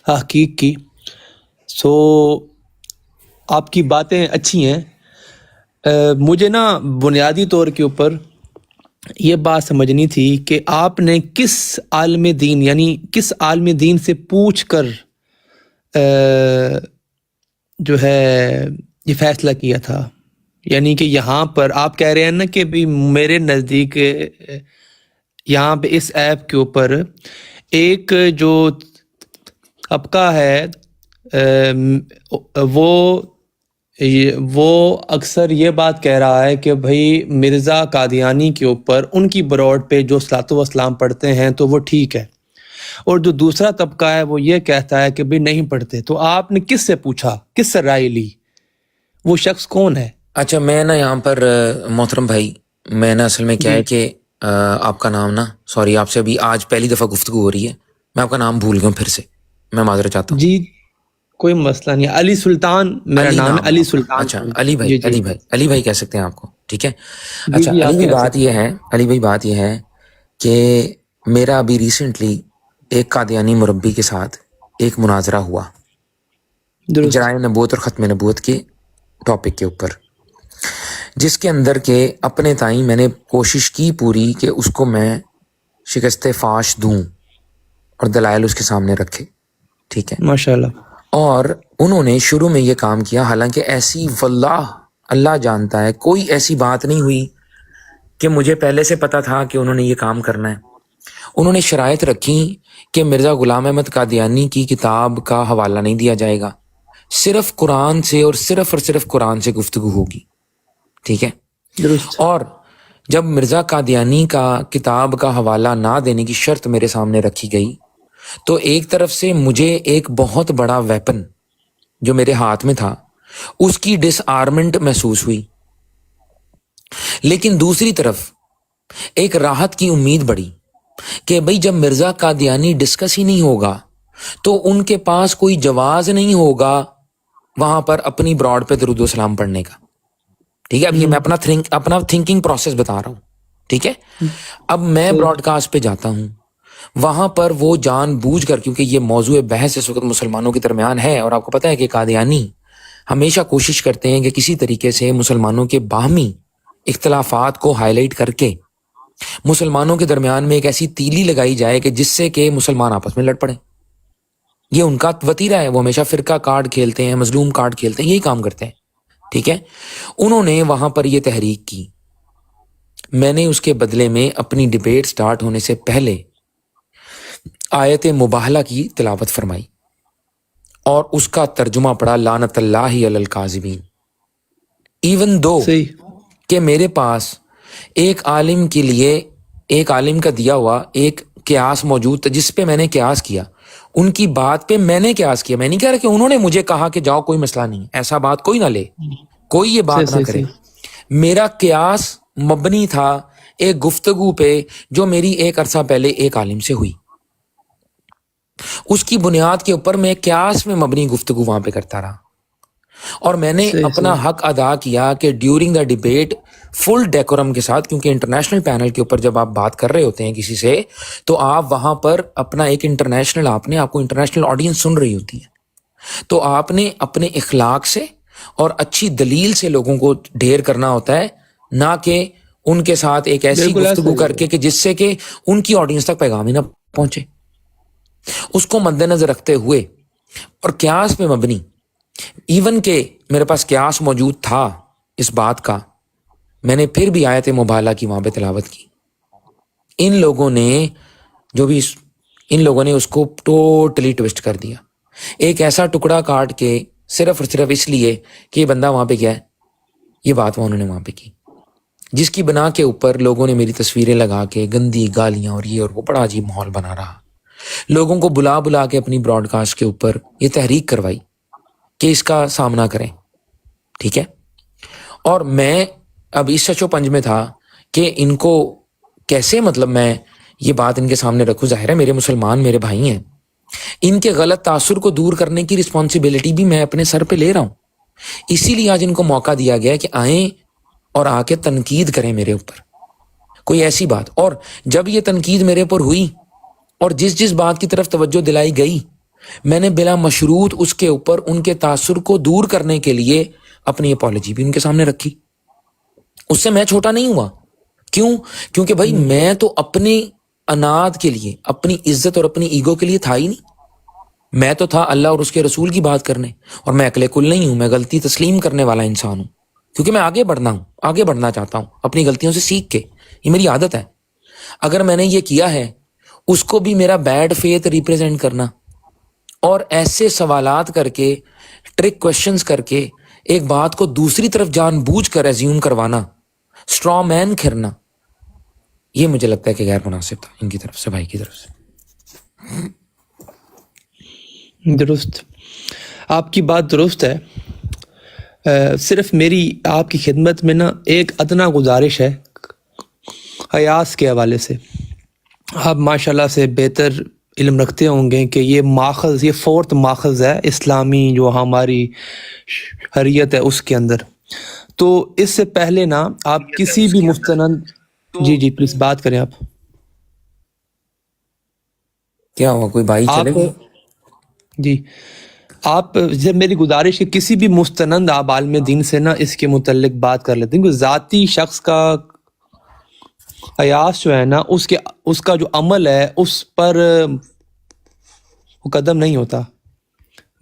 تحقیق کی. سو آپ کی باتیں اچھی ہیں. مجھے نا بنیادی طور کے اوپر یہ بات سمجھنی تھی کہ آپ نے کس عالم دین، یعنی کس عالم دین سے پوچھ کر جو ہے یہ فیصلہ کیا تھا. یعنی کہ یہاں پر آپ کہہ رہے ہیں نا کہ بھی میرے نزدیک یہاں پہ اس ایپ کے اوپر ایک جو طبقہ ہے وہ اکثر یہ بات کہہ رہا ہے کہ بھائی مرزا قادیانی کے اوپر ان کی بروڈ پہ جو صلاۃ و اسلام پڑھتے ہیں تو وہ ٹھیک ہے. اور جو دوسرا طبقہ ہے وہ یہ کہتا ہے کہ بھی نہیں پڑھتے. تو آپ نے کس سے پوچھا, کس سے رائے لی, وہ شخص کون ہے؟ اچھا میں نا یہاں پر محترم بھائی میں نا اصل میں کیا ہے کہ آپ کا نام نا سوری آپ سے ابھی آج پہلی دفعہ گفتگو ہو رہی ہے, میں آپ کا نام بھول گیا ہوں پھر سے, میں معذرت چاہتا ہوں. جی کوئی مسئلہ نہیں, علی سلطان میرا علی نام ہے, نام علی آپ کا. سلطان. اچھا علی بھائی, جی جی علی بھائی کہہ سکتے ہیں آپ کو, ٹھیک ہے. جی اچھا جی علی آپ بھائی کہہ بات سکتے یہ ہے, علی بھائی بات یہ ہے کہ میرا ابھی ریسنٹلی ایک قادیانی مربی کے ساتھ ایک مناظرہ ہوا ہیں. درست. جرائم نبوت اور ختم نبوت کے ٹاپک کے اوپر, جس کے اندر کے اپنے تائیں میں نے کوشش کی پوری کہ اس کو میں شکست فاش دوں اور دلائل اس کے سامنے رکھے, ٹھیک ہے. ماشاء اللہ. اور انہوں نے شروع میں یہ کام کیا, حالانکہ ایسی واللہ اللہ جانتا ہے کوئی ایسی بات نہیں ہوئی کہ مجھے پہلے سے پتا تھا کہ انہوں نے یہ کام کرنا ہے. انہوں نے شرائط رکھی کہ مرزا غلام احمد قادیانی کی کتاب کا حوالہ نہیں دیا جائے گا, صرف قرآن سے اور صرف قرآن سے گفتگو ہوگی, ٹھیک ہے. درست. اور جب مرزا قادیانی کا کتاب کا حوالہ نہ دینے کی شرط میرے سامنے رکھی گئی تو ایک طرف سے مجھے ایک بہت بڑا ویپن جو میرے ہاتھ میں تھا اس کی ڈس آرمنٹ محسوس ہوئی, لیکن دوسری طرف ایک راحت کی امید بڑھی کہ بھئی جب مرزا قادیانی ڈسکس ہی نہیں ہوگا تو ان کے پاس کوئی جواز نہیں ہوگا وہاں پر اپنی براڈ پہ درود و سلام پڑھنے کا, ٹھیک ہے. اب یہ میں اپنا تھنکنگ پروسیس بتا رہا ہوں, ٹھیک ہے. اب میں براڈ کاسٹ پہ جاتا ہوں, وہاں پر وہ جان بوجھ کر, کیونکہ یہ موضوع بحث اس وقت مسلمانوں کے درمیان ہے اور آپ کو پتہ ہے کہ قادیانی ہمیشہ کوشش کرتے ہیں کہ کسی طریقے سے مسلمانوں کے باہمی اختلافات کو ہائی لائٹ کر کے مسلمانوں کے درمیان میں ایک ایسی تیلی لگائی جائے کہ جس سے کہ مسلمان آپس میں لڑ پڑیں. یہ ان کا وتیرہ ہے, وہ ہمیشہ فرقہ کارڈ کھیلتے ہیں, مظلوم کارڈ کھیلتے ہیں, یہی کام کرتے ہیں, ٹھیک ہے. انہوں نے وہاں پر یہ تحریک کی, میں نے اس کے بدلے میں اپنی ڈیبیٹ سٹارٹ ہونے سے پہلے آیت مباہلہ کی تلاوت فرمائی اور اس کا ترجمہ پڑھا لعنت اللہ علی الکاذبین. ایون دو صحیح. کہ میرے پاس ایک عالم کے لیے ایک عالم کا دیا ہوا ایک قیاس موجود تھا جس پہ میں نے قیاس کیا, ان کی بات پہ میں نے قیاس کیا. میں نہیں کہہ رہا کہ انہوں نے مجھے کہا کہ جاؤ کوئی مسئلہ نہیں, ایسا بات کوئی نہ لے, کوئی یہ بات نہ کرے. میرا قیاس مبنی تھا ایک گفتگو پہ جو میری ایک عرصہ پہلے ایک عالم سے ہوئی, اس کی بنیاد کے اوپر میں قیاس میں مبنی گفتگو وہاں پہ کرتا رہا. اور میں نے اپنا حق ادا کیا کہ during the debate full decorum کے ساتھ, کیونکہ انٹرنیشنل پینل کے اوپر جب آپ بات کر رہے ہوتے ہیں کسی سے تو آپ وہاں پر اپنا ایک انٹرنیشنل آپ کو انٹرنیشنل آڈینس سن رہی ہوتی ہے, تو آپ نے اپنے اخلاق سے اور اچھی دلیل سے لوگوں کو ڈھیر کرنا ہوتا ہے, نہ کہ ان کے ساتھ ایک ایسی گفتگو کر کے کہ جس سے کہ ان کی آڈینس تک پیغام ہی نہ پہنچے. اس کو مد نظر رکھتے ہوئے اور قیاس پہ مبنی, ایون کہ میرے پاس قیاس موجود تھا اس بات کا, میں نے پھر بھی آیت مباہلہ کی وہاں پہ تلاوت کی. ان لوگوں نے اس کو ٹوٹلی ٹوسٹ کر دیا, ایک ایسا ٹکڑا کاٹ کے صرف اور صرف اس لیے کہ یہ بندہ وہاں پہ گیا ہے, یہ بات انہوں نے وہاں پہ کی, جس کی بنا کے اوپر لوگوں نے میری تصویریں لگا کے گندی گالیاں اور یہ اور وہ بڑا عجیب ماحول بنا رہا. لوگوں کو بلا کے اپنی براڈ کاسٹ کے اوپر یہ تحریک کروائی کہ اس کا سامنا کریں, ٹھیک ہے. اور میں اب اس چچو پنج میں تھا کہ ان کو کیسے مطلب میں یہ بات ان کے سامنے رکھوں. ظاہر ہے میرے مسلمان میرے بھائی ہیں, ان کے غلط تاثر کو دور کرنے کی رسپانسبلٹی بھی میں اپنے سر پہ لے رہا ہوں. اسی لیے آج ان کو موقع دیا گیا کہ آئیں اور آ کے تنقید کریں میرے اوپر کوئی ایسی بات. اور جب یہ تنقید میرے اوپر ہوئی اور جس بات کی طرف توجہ دلائی گئی, میں نے بلا مشروط اس کے اوپر ان کے تاثر کو دور کرنے کے لیے اپنی اپالوجی بھی ان کے سامنے رکھی. اس سے میں چھوٹا نہیں ہوا. کیوں؟ کیونکہ بھائی میں تو اپنے اناد کے لیے, اپنی عزت اور اپنی ایگو کے لیے تھا ہی نہیں. میں تو تھا اللہ اور اس کے رسول کی بات کرنے, اور میں اکلے کل نہیں ہوں, میں غلطی تسلیم کرنے والا انسان ہوں, کیونکہ میں آگے بڑھنا چاہتا ہوں اپنی غلطیوں سے سیکھ کے, یہ میری عادت ہے. اگر میں نے یہ کیا ہے اس کو بھی میرا بیڈ فیتھ ریپریزنٹ کرنا اور ایسے سوالات کر کے ٹرک کوشچنز کر کے ایک بات کو دوسری طرف جان بوجھ کر ایزیوم کروانا, اسٹرا مین کھیلنا, یہ مجھے لگتا ہے کہ غیر مناسب تھا ان کی طرف سے, بھائی کی طرف سے. درست، آپ کی بات درست ہے. صرف میری آپ کی خدمت میں نا ایک ادنا گزارش ہے قیاس کے حوالے سے. آپ ماشاءاللہ سے بہتر علم رکھتے ہوں گے کہ یہ ماخذ، یہ فورتھ ماخذ ہے اسلامی جو ہماری شریعت ہے اس کے اندر. تو اس سے پہلے نا آپ کسی بھی مستند، جی پلیز بات کریں آپ. کیا ہوا، کوئی بھائی چلے آپ گئے؟ جی آپ جب میری گزارش ہے کسی بھی مستند آپ عالم دین سے نا اس کے متعلق بات کر لیتے ہیں، کیونکہ ذاتی شخص کا قیاس جو ہے نا اس کا جو عمل ہے اس پر قدم نہیں ہوتا.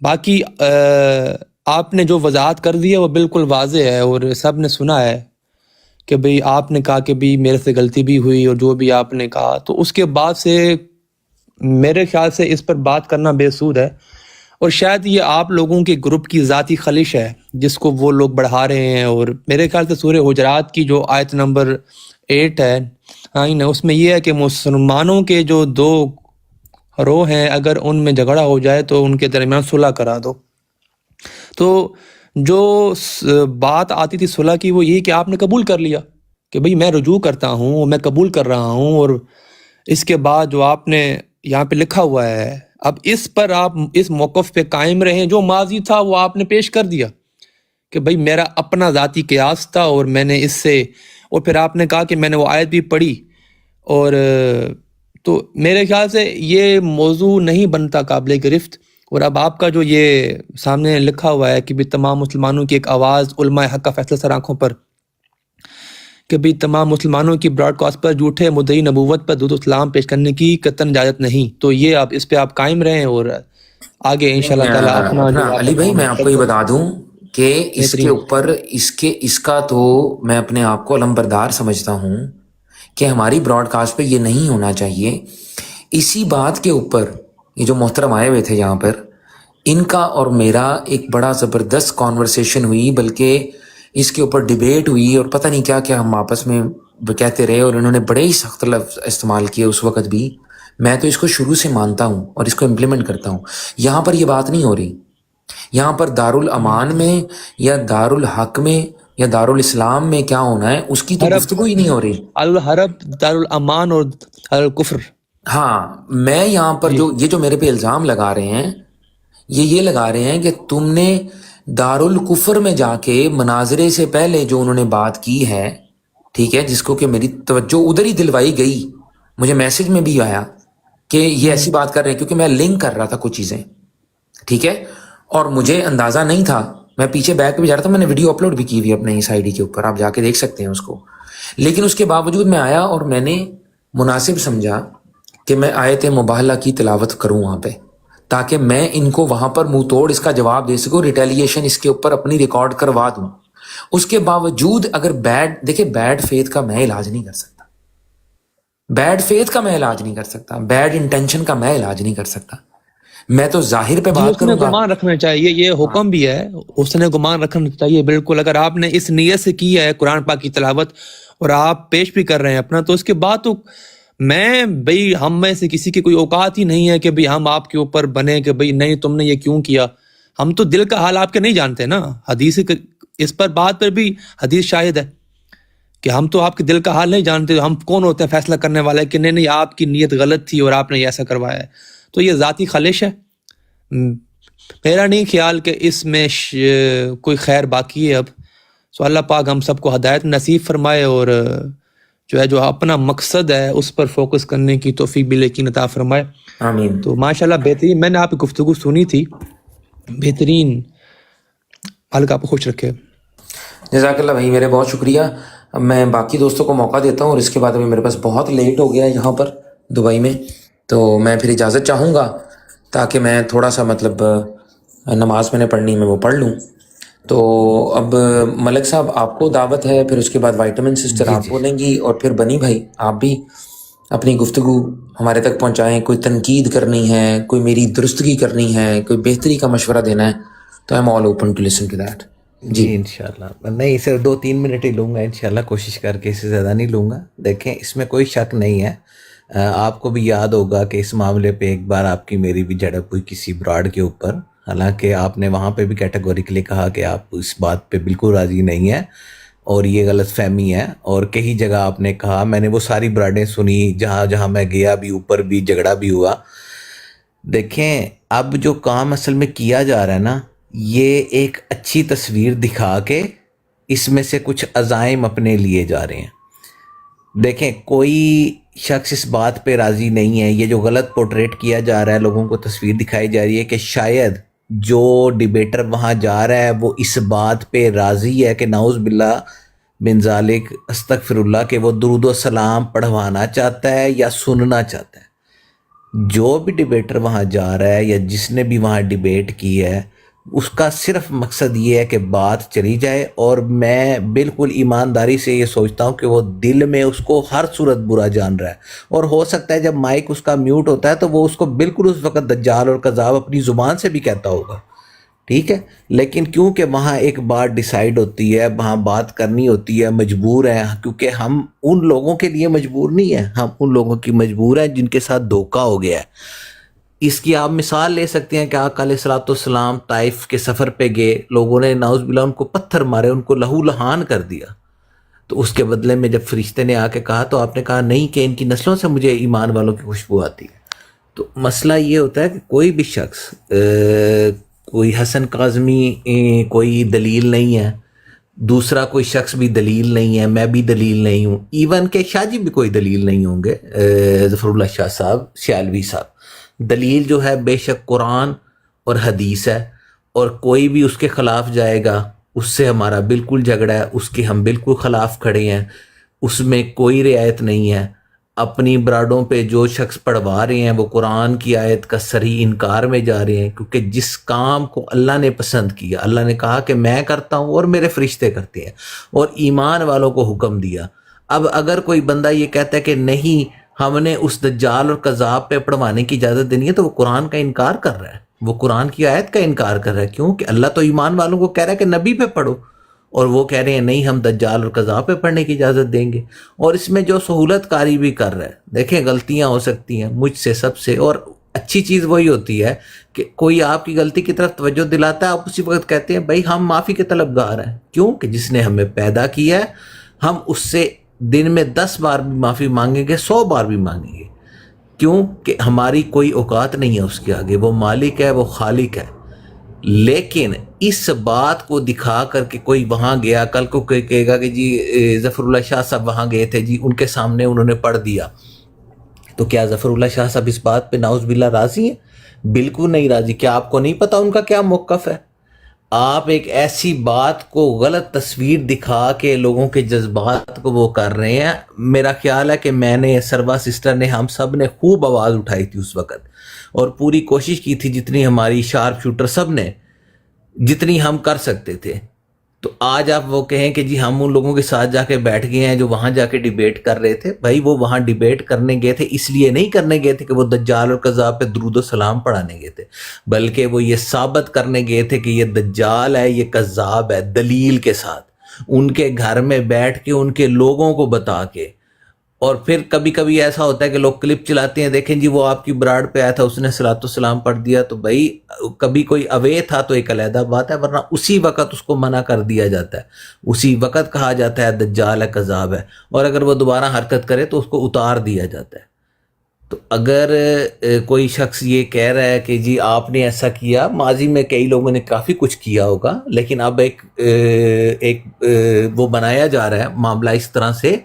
باقی آپ نے جو وضاحت کر دی ہے وہ بالکل واضح ہے اور سب نے سنا ہے کہ بھئی آپ نے کہا کہ بھی میرے سے غلطی بھی ہوئی اور جو بھی آپ نے کہا، تو اس کے بعد سے میرے خیال سے اس پر بات کرنا بے سود ہے. اور شاید یہ آپ لوگوں کے گروپ کی ذاتی خلش ہے جس کو وہ لوگ بڑھا رہے ہیں. اور میرے خیال سے سورہ حجرات کی جو آیت نمبر 8 ہے، اس میں یہ ہے کہ مسلمانوں کے جو دو روح ہیں اگر ان میں جھگڑا ہو جائے تو ان کے درمیان صلح کرا دو. تو جو بات آتی تھی صلح کی وہ یہی کہ آپ نے قبول کر لیا کہ بھئی میں رجوع کرتا ہوں، میں قبول کر رہا ہوں. اور اس کے بعد جو آپ نے یہاں پہ لکھا ہوا ہے، اب اس پر آپ اس موقف پہ قائم رہیں. جو ماضی تھا وہ آپ نے پیش کر دیا کہ بھئی میرا اپنا ذاتی قیاس تھا اور میں نے اس سے، اور پھر آپ نے کہا کہ میں نے وہ آیت بھی پڑھی. اور تو میرے خیال سے یہ موضوع نہیں بنتا قابل گرفت. اور اب آپ کا جو یہ سامنے لکھا ہوا ہے کہ بھی تمام مسلمانوں کی ایک آواز، علماء حق کا فیصلہ سر آنکھوں پر، کہ بھی تمام مسلمانوں کی براڈ کاسٹ پر جھوٹے مدعی نبوت پر درود و سلام پیش کرنے کی قطعاً اجازت نہیں. تو یہ آپ اس پہ آپ قائم رہیں اور آگے انشاءاللہ تعالیٰ اپنا جو آپ علی بھائی میں آپ کو یہ بتا دوں کہ اس کے بہترین. اوپر اس کا تو میں اپنے آپ کو علم بردار سمجھتا ہوں کہ ہماری براڈ کاسٹ پہ یہ نہیں ہونا چاہیے. اسی بات کے اوپر یہ جو محترم آئے ہوئے تھے یہاں پر، ان کا اور میرا ایک بڑا زبردست کانورسیشن ہوئی، بلکہ اس کے اوپر ڈیبیٹ ہوئی اور پتہ نہیں کیا کیا ہم آپس میں کہتے رہے، اور انہوں نے بڑے ہی سخت لفظ استعمال کیے اس وقت بھی. میں تو اس کو شروع سے مانتا ہوں اور اس کو امپلیمنٹ کرتا ہوں. یہاں پر یہ بات نہیں ہو رہی. یہاں پر دارالامان میں یا دارالحق میں یا دارالاسلام میں کیا ہونا ہے اس کی تو گفتگو ہی نہیں ہو رہی. الحرب، دارالامان اور دارالکفر. ہاں، میں یہاں پر جو میرے پہ الزام لگا رہے ہیں یہ لگا رہے ہیں کہ تم نے دارالکفر میں جا کے مناظرے سے پہلے جو انہوں نے بات کی ہے، ٹھیک ہے، جس کو کہ میری توجہ ادھر ہی دلوائی گئی، مجھے میسج میں بھی آیا کہ یہ ایسی بات کر رہے ہیں، کیونکہ میں لنک کر رہا تھا کچھ چیزیں، ٹھیک ہے، اور مجھے اندازہ نہیں تھا. میں پیچھے بیک پہ بھی جا رہا تھا، میں نے ویڈیو اپلوڈ بھی کی ہوئی اپنے اس آئی ڈی کے اوپر، آپ جا کے دیکھ سکتے ہیں اس کو. لیکن اس کے باوجود میں آیا اور میں نے مناسب سمجھا کہ میں آیت مباہلہ کی تلاوت کروں وہاں پہ، تاکہ میں ان کو وہاں پر منہ توڑ اس کا جواب دے سکوں، ریٹیلیشن اس کے اوپر اپنی ریکارڈ کروا دوں. اس کے باوجود اگر بیڈ فیتھ کا میں علاج نہیں کر سکتا، بیڈ فیتھ کا میں علاج نہیں کر سکتا، بیڈ انٹینشن کا میں علاج نہیں کر سکتا. میں تو ظاہر پہ بات حسن کروں گا. گمان رکھنا چاہیے، یہ حکم بھی ہے، حسن گمان رکھنا چاہیے بالکل. اگر آپ نے اس نیت سے کی ہے قرآن پاک کی تلاوت اور آپ پیش بھی کر رہے ہیں اپنا، تو اس کے بعد تو میں بھئی ہم میں سے کسی کی کوئی اوقات ہی نہیں ہے کہ بھئی ہم آپ کے اوپر بنے کہ بھئی نہیں تم نے یہ کیوں کیا. ہم تو دل کا حال آپ کے نہیں جانتے نا. حدیث اس پر بات پر بھی حدیث شاہد ہے کہ ہم تو آپ کے دل کا حال نہیں جانتے. ہم کون ہوتے ہیں فیصلہ کرنے والے کہ نہیں آپ کی نیت غلط تھی اور آپ نے ایسا کروایا ہے. تو یہ ذاتی خلش ہے. میرا نہیں خیال کہ اس میں کوئی خیر باقی ہے اب. سو اللہ پاک ہم سب کو ہدایت نصیب فرمائے اور جو اپنا مقصد ہے اس پر فوکس کرنے کی توفیق بھی لیکن عطا فرمائے. آمین. تو ماشاءاللہ بہترین، میں نے آپ کی گفتگو سنی تھی، بہترین. مالک آپ کو خوش رکھے. جزاک اللہ بھائی، میرے بہت شکریہ. اب میں باقی دوستوں کو موقع دیتا ہوں، اور اس کے بعد ابھی میرے پاس بہت لیٹ ہو گیا ہے یہاں پر دبئی میں، تو میں پھر اجازت چاہوں گا تاکہ میں تھوڑا سا نماز میں نے پڑھنی میں وہ پڑھ لوں. تو اب ملک صاحب آپ کو دعوت ہے، پھر اس کے بعد وائٹمن سسٹر آپ بولیں گی، اور پھر بنی بھائی آپ بھی اپنی گفتگو ہمارے تک پہنچائیں. کوئی تنقید کرنی ہے، کوئی میری درستگی کرنی ہے، کوئی بہتری کا مشورہ دینا ہے، تو I'm all open to listen to that. جی انشاءاللہ نہیں، صرف 2-3 منٹ ہی لوں گا انشاءاللہ، کوشش کر کے اس سے زیادہ نہیں لوں گا. دیکھیں اس میں کوئی شک نہیں ہے، آپ کو بھی یاد ہوگا کہ اس معاملے پہ ایک بار آپ کی میری بھی جھڑپ ہوئی کسی براڈ کے اوپر، حالانکہ آپ نے وہاں پہ بھی کیٹیگوریکلی کہا کہ آپ اس بات پہ بالکل راضی نہیں ہیں اور یہ غلط فہمی ہے، اور کئی جگہ آپ نے کہا، میں نے وہ ساری براڈیں سنی جہاں جہاں میں گیا بھی، اوپر بھی جھگڑا بھی ہوا۔ دیکھیں اب جو کام اصل میں کیا جا رہا ہے نا، یہ ایک اچھی تصویر دکھا کے اس میں سے کچھ عزائم اپنے لیے جا رہے ہیں۔ دیکھیں کوئی شخص اس بات پہ راضی نہیں ہے، یہ جو غلط پورٹریٹ کیا جا رہا ہے، لوگوں کو تصویر دکھائی جا رہی ہے کہ شاید جو ڈیبیٹر وہاں جا رہا ہے وہ اس بات پہ راضی ہے کہ نعوذ باللہ من ذالک استغفر اللہ، کہ وہ درود و سلام پڑھوانا چاہتا ہے یا سننا چاہتا ہے۔ جو بھی ڈیبیٹر وہاں جا رہا ہے یا جس نے بھی وہاں ڈیبیٹ کی ہے، اس کا صرف مقصد یہ ہے کہ بات چلی جائے، اور میں بالکل ایمانداری سے یہ سوچتا ہوں کہ وہ دل میں اس کو ہر صورت برا جان رہا ہے، اور ہو سکتا ہے جب مائک اس کا میوٹ ہوتا ہے تو وہ اس کو بالکل اس وقت دجال اور کذاب اپنی زبان سے بھی کہتا ہوگا، ٹھیک ہے، لیکن کیونکہ وہاں ایک بات ڈیسائیڈ ہوتی ہے، وہاں بات کرنی ہوتی ہے، مجبور ہیں، کیونکہ ہم ان لوگوں کے لیے مجبور نہیں ہیں، ہم ان لوگوں کی مجبور ہیں جن کے ساتھ دھوکہ ہو گیا ہے۔ اس کی آپ مثال لے سکتے ہیں کہ آقا علیہ الصلوۃ والسلام طائف کے سفر پہ گئے، لوگوں نے نعوذ باللہ ان کو پتھر مارے، ان کو لہو لہان کر دیا، تو اس کے بدلے میں جب فرشتے نے آ کے کہا تو آپ نے کہا نہیں کہ ان کی نسلوں سے مجھے ایمان والوں کی خوشبو آتی ہے۔ تو مسئلہ یہ ہوتا ہے کہ کوئی بھی شخص کوئی حسن کاظمی کوئی دلیل نہیں ہے، دوسرا کوئی شخص بھی دلیل نہیں ہے، میں بھی دلیل نہیں ہوں، ایون کہ شاہ جی بھی کوئی دلیل نہیں ہوں گے، ظفر اللہ شاہ صاحب، سیالوی صاحب۔ دلیل جو ہے بے شک قرآن اور حدیث ہے، اور کوئی بھی اس کے خلاف جائے گا اس سے ہمارا بالکل جھگڑا ہے، اس کے ہم بالکل خلاف کھڑے ہیں، اس میں کوئی رعایت نہیں ہے۔ اپنی براڈوں پہ جو شخص پڑھوا رہے ہیں وہ قرآن کی آیت کا صریح انکار میں جا رہے ہیں، کیونکہ جس کام کو اللہ نے پسند کیا، اللہ نے کہا کہ میں کرتا ہوں اور میرے فرشتے کرتے ہیں، اور ایمان والوں کو حکم دیا۔ اب اگر کوئی بندہ یہ کہتا ہے کہ نہیں ہم نے اس دجال اور کذاب پہ پڑھوانے کی اجازت دینی ہے، تو وہ قرآن کا انکار کر رہا ہے، وہ قرآن کی آیت کا انکار کر رہا ہے۔ کیوں کہ اللہ تو ایمان والوں کو کہہ رہا ہے کہ نبی پہ پڑھو، اور وہ کہہ رہے ہیں نہیں ہم دجال اور کذاب پہ پڑھنے کی اجازت دیں گے، اور اس میں جو سہولت کاری بھی کر رہا ہے۔ دیکھیں غلطیاں ہو سکتی ہیں مجھ سے، سب سے، اور اچھی چیز وہی ہوتی ہے کہ کوئی آپ کی غلطی کی طرف توجہ دلاتا ہے، آپ اسی وقت کہتے ہیں بھائی ہم معافی کے طلبگار ہیں، کیوں کہ جس نے ہمیں پیدا کیا ہے ہم اس سے دن میں 10 بار بھی معافی مانگیں گے، 100 بار بھی مانگیں گے، کیوں کہ ہماری کوئی اوقات نہیں ہے اس کے آگے، وہ مالک ہے، وہ خالق ہے۔ لیکن اس بات کو دکھا کر کہ کوئی وہاں گیا، کل کو کہے گا کہ جی ظفر اللہ شاہ صاحب وہاں گئے تھے جی، ان کے سامنے انہوں نے پڑھ دیا، تو کیا ظفر اللہ شاہ صاحب اس بات پہ نعوذ باللہ راضی ہیں؟ بالکل نہیں راضی۔ کیا آپ کو نہیں پتا ان کا کیا موقف ہے؟ آپ ایک ایسی بات کو غلط تصویر دکھا کے لوگوں کے جذبات کو وہ کر رہے ہیں۔ میرا خیال ہے کہ میں نے، سروا سسٹر نے، ہم سب نے خوب آواز اٹھائی تھی اس وقت، اور پوری کوشش کی تھی جتنی ہماری شارپ شوٹر سب نے، جتنی ہم کر سکتے تھے۔ تو آج آپ وہ کہیں کہ جی ہم ان لوگوں کے ساتھ جا کے بیٹھ گئے ہیں جو وہاں جا کے ڈیبیٹ کر رہے تھے، بھائی وہ وہاں ڈیبیٹ کرنے گئے تھے، اس لیے نہیں کرنے گئے تھے کہ وہ دجال اور کذاب پہ درود و سلام پڑھانے گئے تھے، بلکہ وہ یہ ثابت کرنے گئے تھے کہ یہ دجال ہے، یہ کذاب ہے، دلیل کے ساتھ، ان کے گھر میں بیٹھ کے ان کے لوگوں کو بتا کے۔ اور پھر کبھی کبھی ایسا ہوتا ہے کہ لوگ کلپ چلاتے ہیں، دیکھیں جی وہ آپ کی براڈ پہ آیا تھا، اس نے صلاۃ والسلام پڑھ دیا، تو بھائی کبھی کوئی اوے تھا تو ایک علیحدہ بات ہے، ورنہ اسی وقت اس کو منع کر دیا جاتا ہے، اسی وقت کہا جاتا ہے دجال ہے، کذاب ہے، اور اگر وہ دوبارہ حرکت کرے تو اس کو اتار دیا جاتا ہے۔ تو اگر کوئی شخص یہ کہہ رہا ہے کہ جی آپ نے ایسا کیا، ماضی میں کئی لوگوں نے کافی کچھ کیا ہوگا، لیکن اب ایک وہ بنایا جا رہا ہے معاملہ اس طرح سے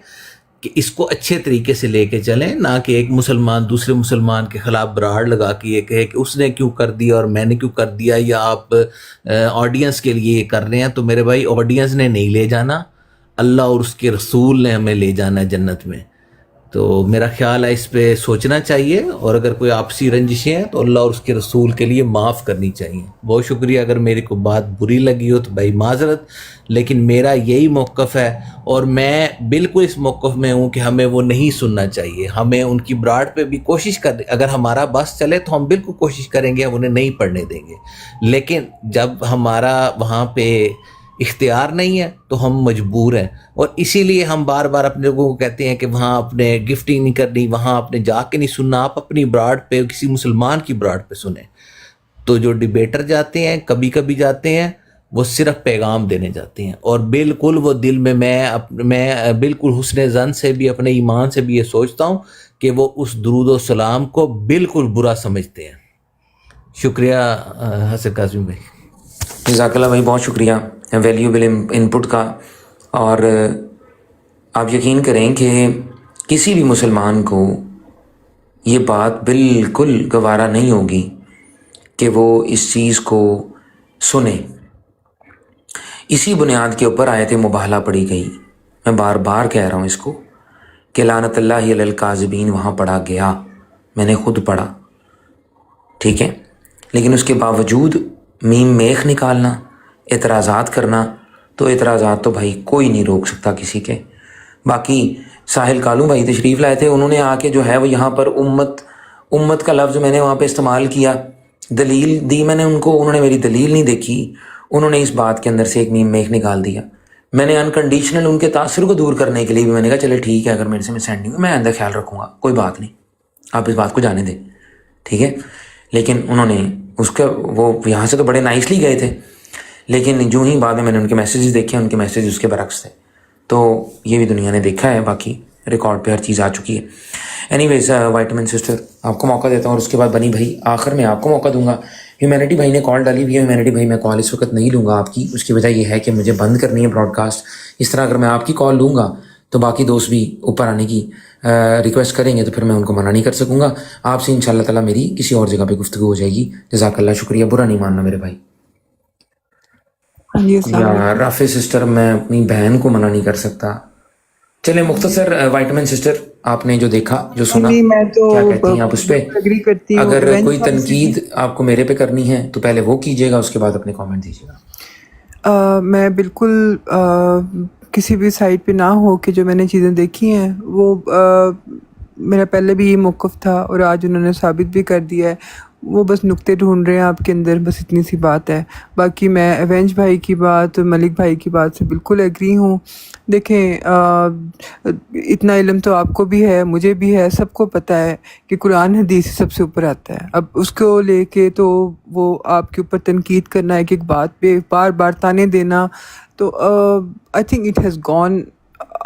کہ اس کو اچھے طریقے سے لے کے چلیں، نہ کہ ایک مسلمان دوسرے مسلمان کے خلاف براڑ لگا کے یہ کہے کہ اس نے کیوں کر دیا اور میں نے کیوں کر دیا، یا آپ آڈینس کے لیے یہ کر رہے ہیں۔ تو میرے بھائی آڈینس نے نہیں لے جانا، اللہ اور اس کے رسول نے ہمیں لے جانا ہے جنت میں۔ تو میرا خیال ہے اس پہ سوچنا چاہیے، اور اگر کوئی آپسی رنجشیں ہیں تو اللہ اور اس کے رسول کے لیے معاف کرنی چاہیے۔ بہت شکریہ، اگر میری کوئی بات بری لگی ہو تو بھائی معذرت، لیکن میرا یہی موقف ہے، اور میں بالکل اس موقف میں ہوں کہ ہمیں وہ نہیں سننا چاہیے۔ ہمیں ان کی براڈ پہ بھی کوشش کر، اگر ہمارا بس چلے تو ہم بالکل کوشش کریں گے، ہم انہیں نہیں پڑھنے دیں گے، لیکن جب ہمارا وہاں پہ اختیار نہیں ہے تو ہم مجبور ہیں، اور اسی لیے ہم بار بار اپنے لوگوں کو کہتے ہیں کہ وہاں اپنے گفٹنگ نہیں کرنی، وہاں اپنے جا کے نہیں سننا، آپ اپنی براڈ پہ کسی مسلمان کی براڈ پہ سنیں۔ تو جو ڈبیٹر جاتے ہیں کبھی کبھی جاتے ہیں، وہ صرف پیغام دینے جاتے ہیں، اور بالکل وہ دل میں میں بالکل حسن زن سے بھی، اپنے ایمان سے بھی یہ سوچتا ہوں کہ وہ اس درود و سلام کو بالکل برا سمجھتے ہیں۔ شکریہ حسن کاظمی بھائی۔ جزاک اللہ بھائی، بہت شکریہ ویلیوبل انپٹ کا۔ اور آپ یقین کریں کہ کسی بھی مسلمان کو یہ بات بالکل گوارا نہیں ہوگی کہ وہ اس چیز کو سنے۔ اسی بنیاد کے اوپر آیت مباہلہ پڑھی گئی، میں بار بار کہہ رہا ہوں اس کو، کہ لعنت اللہ علی الکاذبین وہاں پڑھا گیا، میں نے خود پڑھا، ٹھیک ہے، لیکن اس کے باوجود میم میخ نکالنا، اعتراضات کرنا، تو اعتراضات تو بھائی کوئی نہیں روک سکتا کسی کے۔ باقی ساحل کالوں بھائی تشریف لائے تھے، انہوں نے آ کے جو ہے وہ یہاں پر امت کا لفظ میں نے وہاں پہ استعمال کیا، دلیل دی میں نے ان کو، انہوں نے میری دلیل نہیں دیکھی، انہوں نے اس بات کے اندر سے ایک میم میخ نکال دیا۔ میں نے انکنڈیشنل ان کے تاثر کو دور کرنے کے لیے بھی میں نے کہا چلے ٹھیک ہے، اگر میرے سے سینڈ نہیں ہوئی میں آئندہ خیال رکھوں گا، کوئی بات نہیں، آپ اس بات کو جانے دیں، ٹھیک ہے۔ لیکن انہوں نے اس کا وہ یہاں سے تو بڑے نائسلی گئے تھے، لیکن جو ہی بعد میں نے ان کے میسیجز دیکھے، ان کے میسیج اس کے برعکس تھے، تو یہ بھی دنیا نے دیکھا ہے، باقی ریکارڈ پہ ہر چیز آ چکی ہے۔ اینی ویز وائٹمن سسٹر آپ کو موقع دیتا ہوں، اور اس کے بعد بنی بھائی آخر میں آپ کو موقع دوں گا۔ ہیومینٹی بھائی نے کال ڈالی ہوئی ہے، ہیومینٹی بھائی میں کال اس وقت نہیں لوں گا آپ کی، اس کی وجہ یہ ہے کہ مجھے بند کرنی ہے براڈ کاسٹ۔ اس طرح اگر میں آپ کی کال لوں گا تو باقی دوست بھی اوپر آنے کی ریکویسٹ کریں گے، تو پھر میں ان کو منع نہیں کر سکوں گا۔ آپ سے انشاءاللہ تعالیٰ میری کسی اور جگہ پہ گفتگو ہو جائے گی۔ جزاک اللہ، شکریہ، برا نہیں ماننا میرے بھائی۔ ہاں جی، السلام علیکم۔ یا رافع سسٹر، میں اپنی بہن کو منع نہیں کر سکتا۔ چلیں مختصر وائٹمن سسٹر، آپ نے جو دیکھا جو سنا، نہیں، میں تو کیا کہتی ہیں آپ اس پہ؟ اگری کرتی ہوں۔ اگر ایونٹ کوئی والے سے بھی تنقید آپ کو میرے پہ کرنی ہے تو پہلے وہ کیجیے گا، اس کے بعد اپنے کامنٹ دیجیے گا۔ میں بالکل کسی بھی سائٹ پہ نہ ہو کہ جو میں نے چیزیں دیکھی ہیں وہ میرا پہلے بھی یہ موقف تھا، اور آج انہوں نے ثابت بھی کر دیا ہے۔ وہ بس نقطے ڈھونڈ رہے ہیں آپ کے اندر، بس اتنی سی بات ہے۔ باقی میں ایونج بھائی کی بات، ملک بھائی کی بات سے بالکل ایگری ہوں۔ دیکھیں، اتنا علم تو آپ کو بھی ہے، مجھے بھی ہے، سب کو پتہ ہے کہ قرآن حدیث سب سے اوپر آتا ہے۔ اب اس کو لے کے تو وہ آپ کے اوپر تنقید کرنا، ایک بات پہ بار بار تانے دینا، تو I think it has gone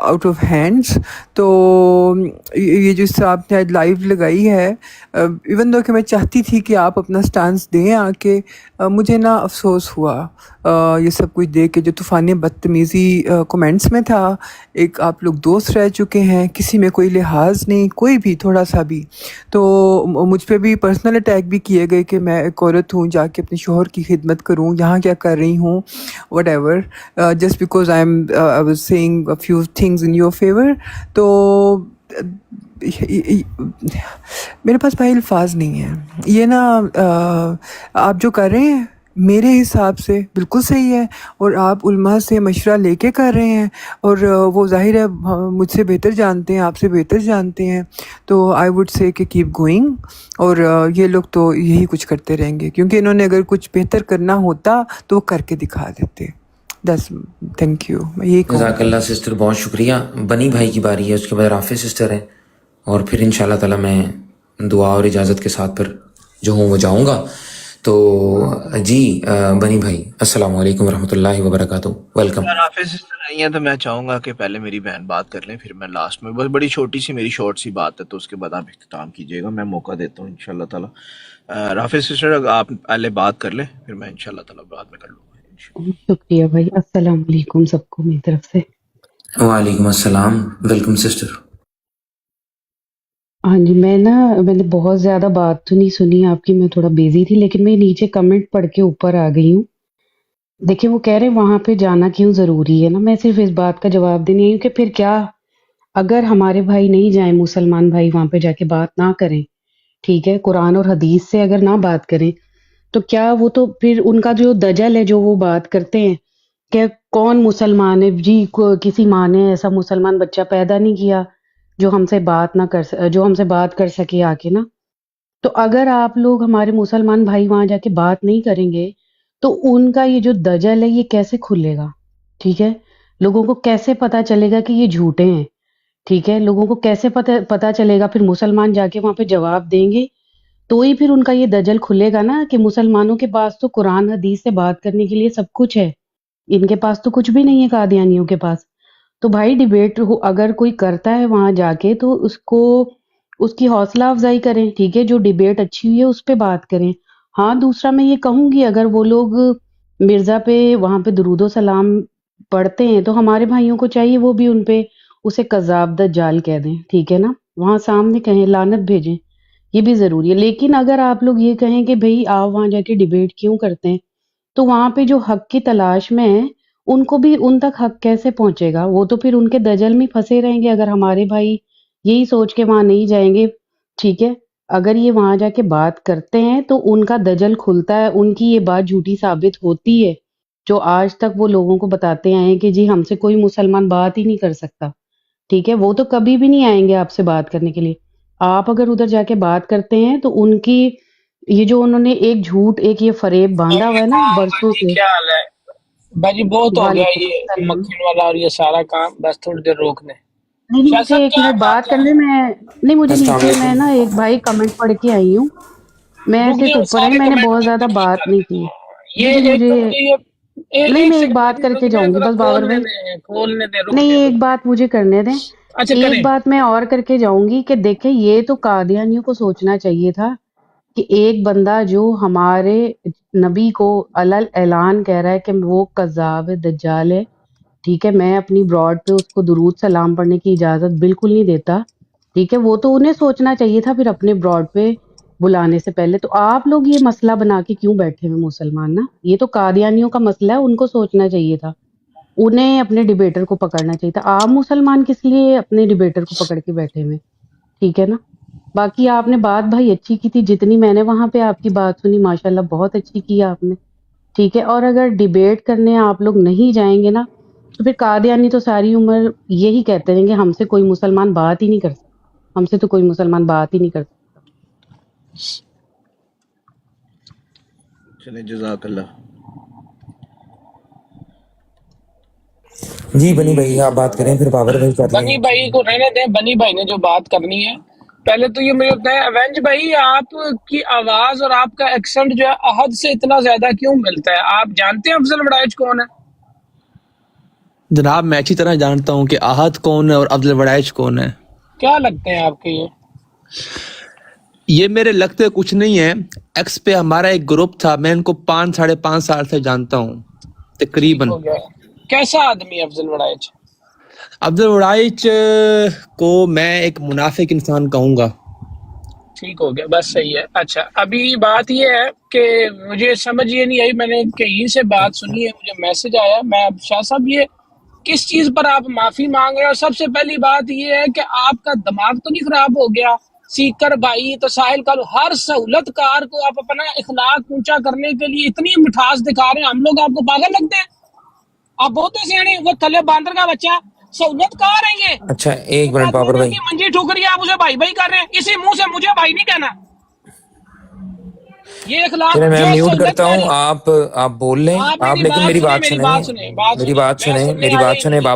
out of hands. تو یہ جو آپ نے آج لائیو لگائی ہے، ایون دو کہ میں چاہتی تھی کہ آپ اپنا سٹانس دیں آ کے، مجھے نا افسوس ہوا یہ سب کچھ دیکھ کے، جو طوفان بدتمیزی کومنٹس میں تھا۔ ایک آپ لوگ دوست رہ چکے ہیں، کسی میں کوئی لحاظ نہیں، کوئی بھی تھوڑا سا بھی۔ تو مجھ پہ بھی پرسنل اٹیک بھی کیے گئے کہ میں ایک عورت ہوں، جا کے اپنے شوہر کی خدمت کروں، یہاں کیا کر رہی ہوں، whatever, just because I was seeing a few things in your favour. تو میرے پاس بھائی الفاظ نہیں ہیں۔ یہ نا آپ جو کر رہے ہیں میرے حساب سے بالکل صحیح ہے، اور آپ علماء سے مشورہ لے کے کر رہے ہیں، اور وہ ظاہر ہے مجھ سے بہتر جانتے ہیں، آپ سے بہتر جانتے ہیں۔ تو آئی وڈ سے کہ کیپ گوئنگ، اور یہ لوگ تو یہی کچھ کرتے رہیں گے، کیونکہ انہوں نے اگر کچھ بہتر کرنا ہوتا تو وہ کر کے دکھا دیتے۔ دس، تھینک یو، میں یہی کہوں جزاک گی۔ اللہ سسٹر، بہت شکریہ۔ بنی بھائی کی باری ہے، اس کے بعد رافع سسٹر ہیں، اور پھر انشاءاللہ تعالیٰ میں دعا اور اجازت کے ساتھ پھر جو ہوں وہ جاؤں گا۔ تو جی بنی بھائی، السلام علیکم ورحمۃ اللہ وبرکاتہ، ویلکم۔ حافظ سسٹر نہیں ہے تو میں چاہوں گا کہ پہلے میری بہن بات کر لیں، پھر میں لاسٹ میں، بس بڑی چھوٹی سی میری شارٹ سی بات ہے، تو اس کے بعد آپ اختتام کیجیے گا، میں موقع دیتا ہوں انشاءاللہ تعالیٰ۔ حافظ سسٹر اگر آپ پہلے بات کر لیں، پھر میں انشاءاللہ تعالیٰ بعد میں کر لوں گا انشاءاللہ۔ شکریہ بھائی، السلام علیکم سب کو میری طرف سے۔ وعلیکم السلام، ویلکم سسٹر۔ ہاں جی، میں نے بہت زیادہ بات تو نہیں سنی آپ کی، میں تھوڑا بیزی تھی، لیکن میں نیچے کمنٹ پڑھ کے اوپر آ گئی ہوں۔ دیکھیں وہ کہہ رہے ہیں وہاں پہ جانا کیوں ضروری ہے نا، میں صرف اس بات کا جواب دینے آئی ہوں کہ پھر کیا، اگر ہمارے بھائی نہیں جائیں، مسلمان بھائی وہاں پہ جا کے بات نہ کریں، ٹھیک ہے، قرآن اور حدیث سے اگر نہ بات کریں، تو کیا وہ تو پھر ان کا جو دجل ہے جو وہ بات کرتے ہیں کہ کون مسلمان ہے جی، کسی ماں نے ایسا مسلمان بچہ پیدا نہیں کیا جو ہم سے بات کر سکے آ کے نا۔ تو اگر آپ لوگ ہمارے مسلمان بھائی وہاں جا کے بات نہیں کریں گے تو ان کا یہ جو دجل ہے یہ کیسے کھلے گا؟ ٹھیک ہے، لوگوں کو کیسے پتا چلے گا کہ یہ جھوٹے ہیں؟ ٹھیک ہے، لوگوں کو کیسے پتا چلے گا؟ پھر مسلمان جا کے وہاں پہ جواب دیں گے تو ہی پھر ان کا یہ دجل کھلے گا نا کہ مسلمانوں کے پاس تو قرآن حدیث سے بات کرنے کے لیے سب کچھ ہے، ان کے پاس تو کچھ بھی نہیں ہے قادیانیوں کے پاس۔ تو بھائی ڈیبیٹ اگر کوئی کرتا ہے وہاں جا کے تو اس کی حوصلہ افزائی کریں، ٹھیک ہے، جو ڈیبیٹ اچھی ہوئی ہے اس پہ بات کریں۔ ہاں دوسرا میں یہ کہوں گی اگر وہ لوگ مرزا پہ وہاں پہ درود و سلام پڑھتے ہیں تو ہمارے بھائیوں کو چاہیے وہ بھی ان پہ اسے کذاب دجال کہہ دیں، ٹھیک ہے نا، وہاں سامنے کہیں لعنت بھیجیں، یہ بھی ضروری ہے۔ لیکن اگر آپ لوگ یہ کہیں کہ بھئی آپ وہاں جا کے ڈیبیٹ کیوں کرتے ہیں، تو وہاں پہ جو حق کی تلاش میں ہیں ان کو بھی ان تک حق کیسے پہنچے گا؟ وہ تو پھر ان کے دجل میں پھنسے رہیں گے اگر ہمارے بھائی یہی سوچ کے وہاں نہیں جائیں گے، ٹھیک ہے۔ اگر یہ وہاں جا کے بات کرتے ہیں تو ان کا دجل کھلتا ہے، ان کی یہ بات جھوٹی ثابت ہوتی ہے، جو آج تک وہ لوگوں کو بتاتے آئے ہیں کہ جی ہم سے کوئی مسلمان بات ہی نہیں کر سکتا، ٹھیک ہے، وہ تو کبھی بھی نہیں آئیں گے آپ سے بات کرنے کے لیے۔ آپ اگر ادھر جا کے بات کرتے ہیں تو ان کی یہ جو انہوں نے ایک جھوٹ ایک یہ فریب باندھا ہوا ہے نا علیکم برسوں باجی، سے۔ کیا حال ہے باجی؟ بہت ہو گیا وعلیکم یہ السلام۔ مکھن والا اور یہ سارا کام، بس تھوڑی دیر روک دیں۔ نہیں نہیں، شاہ مجھے صاحب ایک کیا منٹ بات بات ہے؟ کرنے میں نہیں، مجھے السلام نیچے میں علیکم. نا ایک بھائی کمنٹ پڑھ کے آئی ہوں، میں رک صرف جاؤ، اوپر ہے، سارے میں نے کمنٹ بہت زیادہ کمپلیٹ بات کر نہیں دیں۔ کی۔ جی جی یہ ایک مجھے تو مجھے یہ نہیں، ایک میں ایک سیکنڈ بات باجی کر رک کے جائیں، جاؤں گی ذرا بس باور کھولنے بھائی، دیں، کھولنے دیں، رک نہیں جائیں ایک رک جائیں۔ بات مجھے کرنے دیں، اچھا ایک کریں۔ بات میں اور کر کے جاؤں گی کہ دیکھیں یہ تو قادیانیوں کو سوچنا چاہیے تھا کہ ایک بندہ جو ہمارے نبی کو علل اعلان کہہ رہا ہے کہ وہ کذاب ہے دجال ہے، ٹھیک ہے، میں اپنی براڈ پہ اس کو درود سلام پڑھنے کی اجازت بالکل نہیں دیتا، ٹھیک ہے، وہ تو انہیں سوچنا چاہیے تھا پھر اپنے براڈ پہ بلانے سے پہلے۔ تو آپ لوگ یہ مسئلہ بنا کے کیوں بیٹھے ہوئے مسلمان؟ نا یہ تو قادیانیوں کا مسئلہ ہے، ان کو سوچنا چاہیے تھا، انہیں اپنے ڈیبیٹر کو پکڑنا چاہیے تھا۔ آپ مسلمان کس لیے اپنے ڈیبیٹر کو پکڑ کے بیٹھے ہوئے؟ ٹھیک ہے نا، باقی آپ نے بات بھائی اچھی کی تھی، جتنی میں نے وہاں پہ آپ کی بات سنی ماشاءاللہ بہت اچھی کی آپ نے، ٹھیک ہے۔ اور اگر ڈیبیٹ کرنے آپ لوگ نہیں جائیں گے نا تو پھر قادیانی تو ساری عمر یہی کہتے رہیں گے ہم سے کوئی مسلمان بات ہی نہیں کر سکتا، ہم سے تو کوئی مسلمان بات ہی نہیں کر سکتا۔ چلیں جزاک اللہ۔ جی بنی بھائی آپ بات کریں پھر باور بھائی کر لیں. بنی بھائی کو رہنے دیں، بنی بھائی نے جو بات کرنی ہے پہلے تو یہ مجھے بتائیں، اوینج بھائی آپ کی آواز اور آپ کا ایکسنٹ جو ہے احد سے اتنا زیادہ کیوں ملتا ہے؟ آپ جانتے ہیں افضل وڑائچ کون ہے؟ جناب میں اچھی طرح جانتا ہوں کہ آہت کون ہے اور افضل وڑائچ کون ہے۔ کیا لگتے ہیں آپ کے یہ؟ یہ میرے لگتے کچھ نہیں ہے، ایکس پہ ہمارا ایک گروپ تھا، میں ان کو 5 ساڑھے 5 سال سے جانتا ہوں ٹھیک تقریباً۔ ہو گیا۔ کیسا آدمی ہے افضل وڑائچ؟ افضل وڑائچ کو میں ایک منافق انسان کہوں گا۔ ٹھیک ہو گیا، بس صحیح ہے۔ اچھا ابھی بات یہ ہے کہ مجھے سمجھ یہ نہیں آئی، میں نے کہیں سے بات سنی ہے، مجھے میسج آیا، میں اب شاہ صاحب یہ کس چیز پر آپ معافی مانگ رہے ہیں؟ اور سب سے پہلی بات یہ ہے کہ آپ کا دماغ تو نہیں خراب ہو گیا؟ سیکر بھائی تو ساحل کا ہر سہولت کار کو آپ اپنا اخلاق اونچا کرنے کے لیے اتنی مٹھاس دکھا رہے ہیں، ہم لوگ آپ کو پاگل لگتے ہیں؟ آپ بہت سیانے، وہ تھلے باندر کا بچہ سہولت کار ہیں یہ اچھا ایک ایک منٹ آدمی باور نے ان بھائی. کی منجی ٹھوکری، آپ اسے بھائی بھائی کر رہے ہیں، اسی منہ سے مجھے بھائی نہیں کہنا۔ یہ اخلاق چلے میں جو میوٹ سہولت کرتا ہوں، کاری، آپ بول لیں. آپ آپ میری لیکن بات میری سنیں، بات میری سنیں. بات سنیں، بات میری سنیں، بات میں سنیں. سننے میری آیا بات ہی سنیں نہیں۔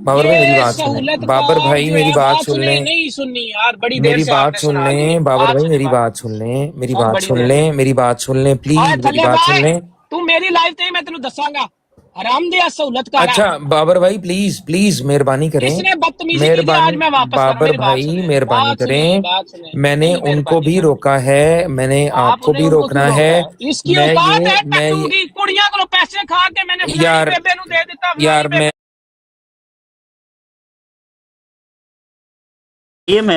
باور بھائی میری یہ بات سنیں. سہولت بابر کار بھائی جو میری ہے، بات بات سن سنیں، لیں. نہیں سننی یار، بڑی دیر میری سے آپ بات نے سن سنا دی لیں ہے، باور بات بھائی سنیں، میری بات بات سن لیں. میری بہت بات بڑی سن دیر لیں. سے۔ میری بات سن لیں آئے پلیز. میری تھلے بات سن بائے، لیں. تو میری لائف تے میں تینوں دساں گا، حرام دیا سہولت کارا، اچھا بابر بھائی پلیز پلیز مہربانی کریں. جس نے بدتمیزی کی تھی مہربانی آج میں واپس کر، بابر میری بات بھائی سنیں، مہربانی بات سنیں، کریں. بات سنیں، میں نے نہیں ان کو مہربانی بھی کرنی۔ روکا ہے، میں نے آپ کو نے بھی ان کو کیوں روکنا روکا ہے. ہے؟ اس کی میں اوقات ہے میں ٹٹو کی، کڑیاں کو پیسے کھا کے میں نے فلانی یار بیبے نو دے دیتا، فلانی یار بیبے میں یہ میں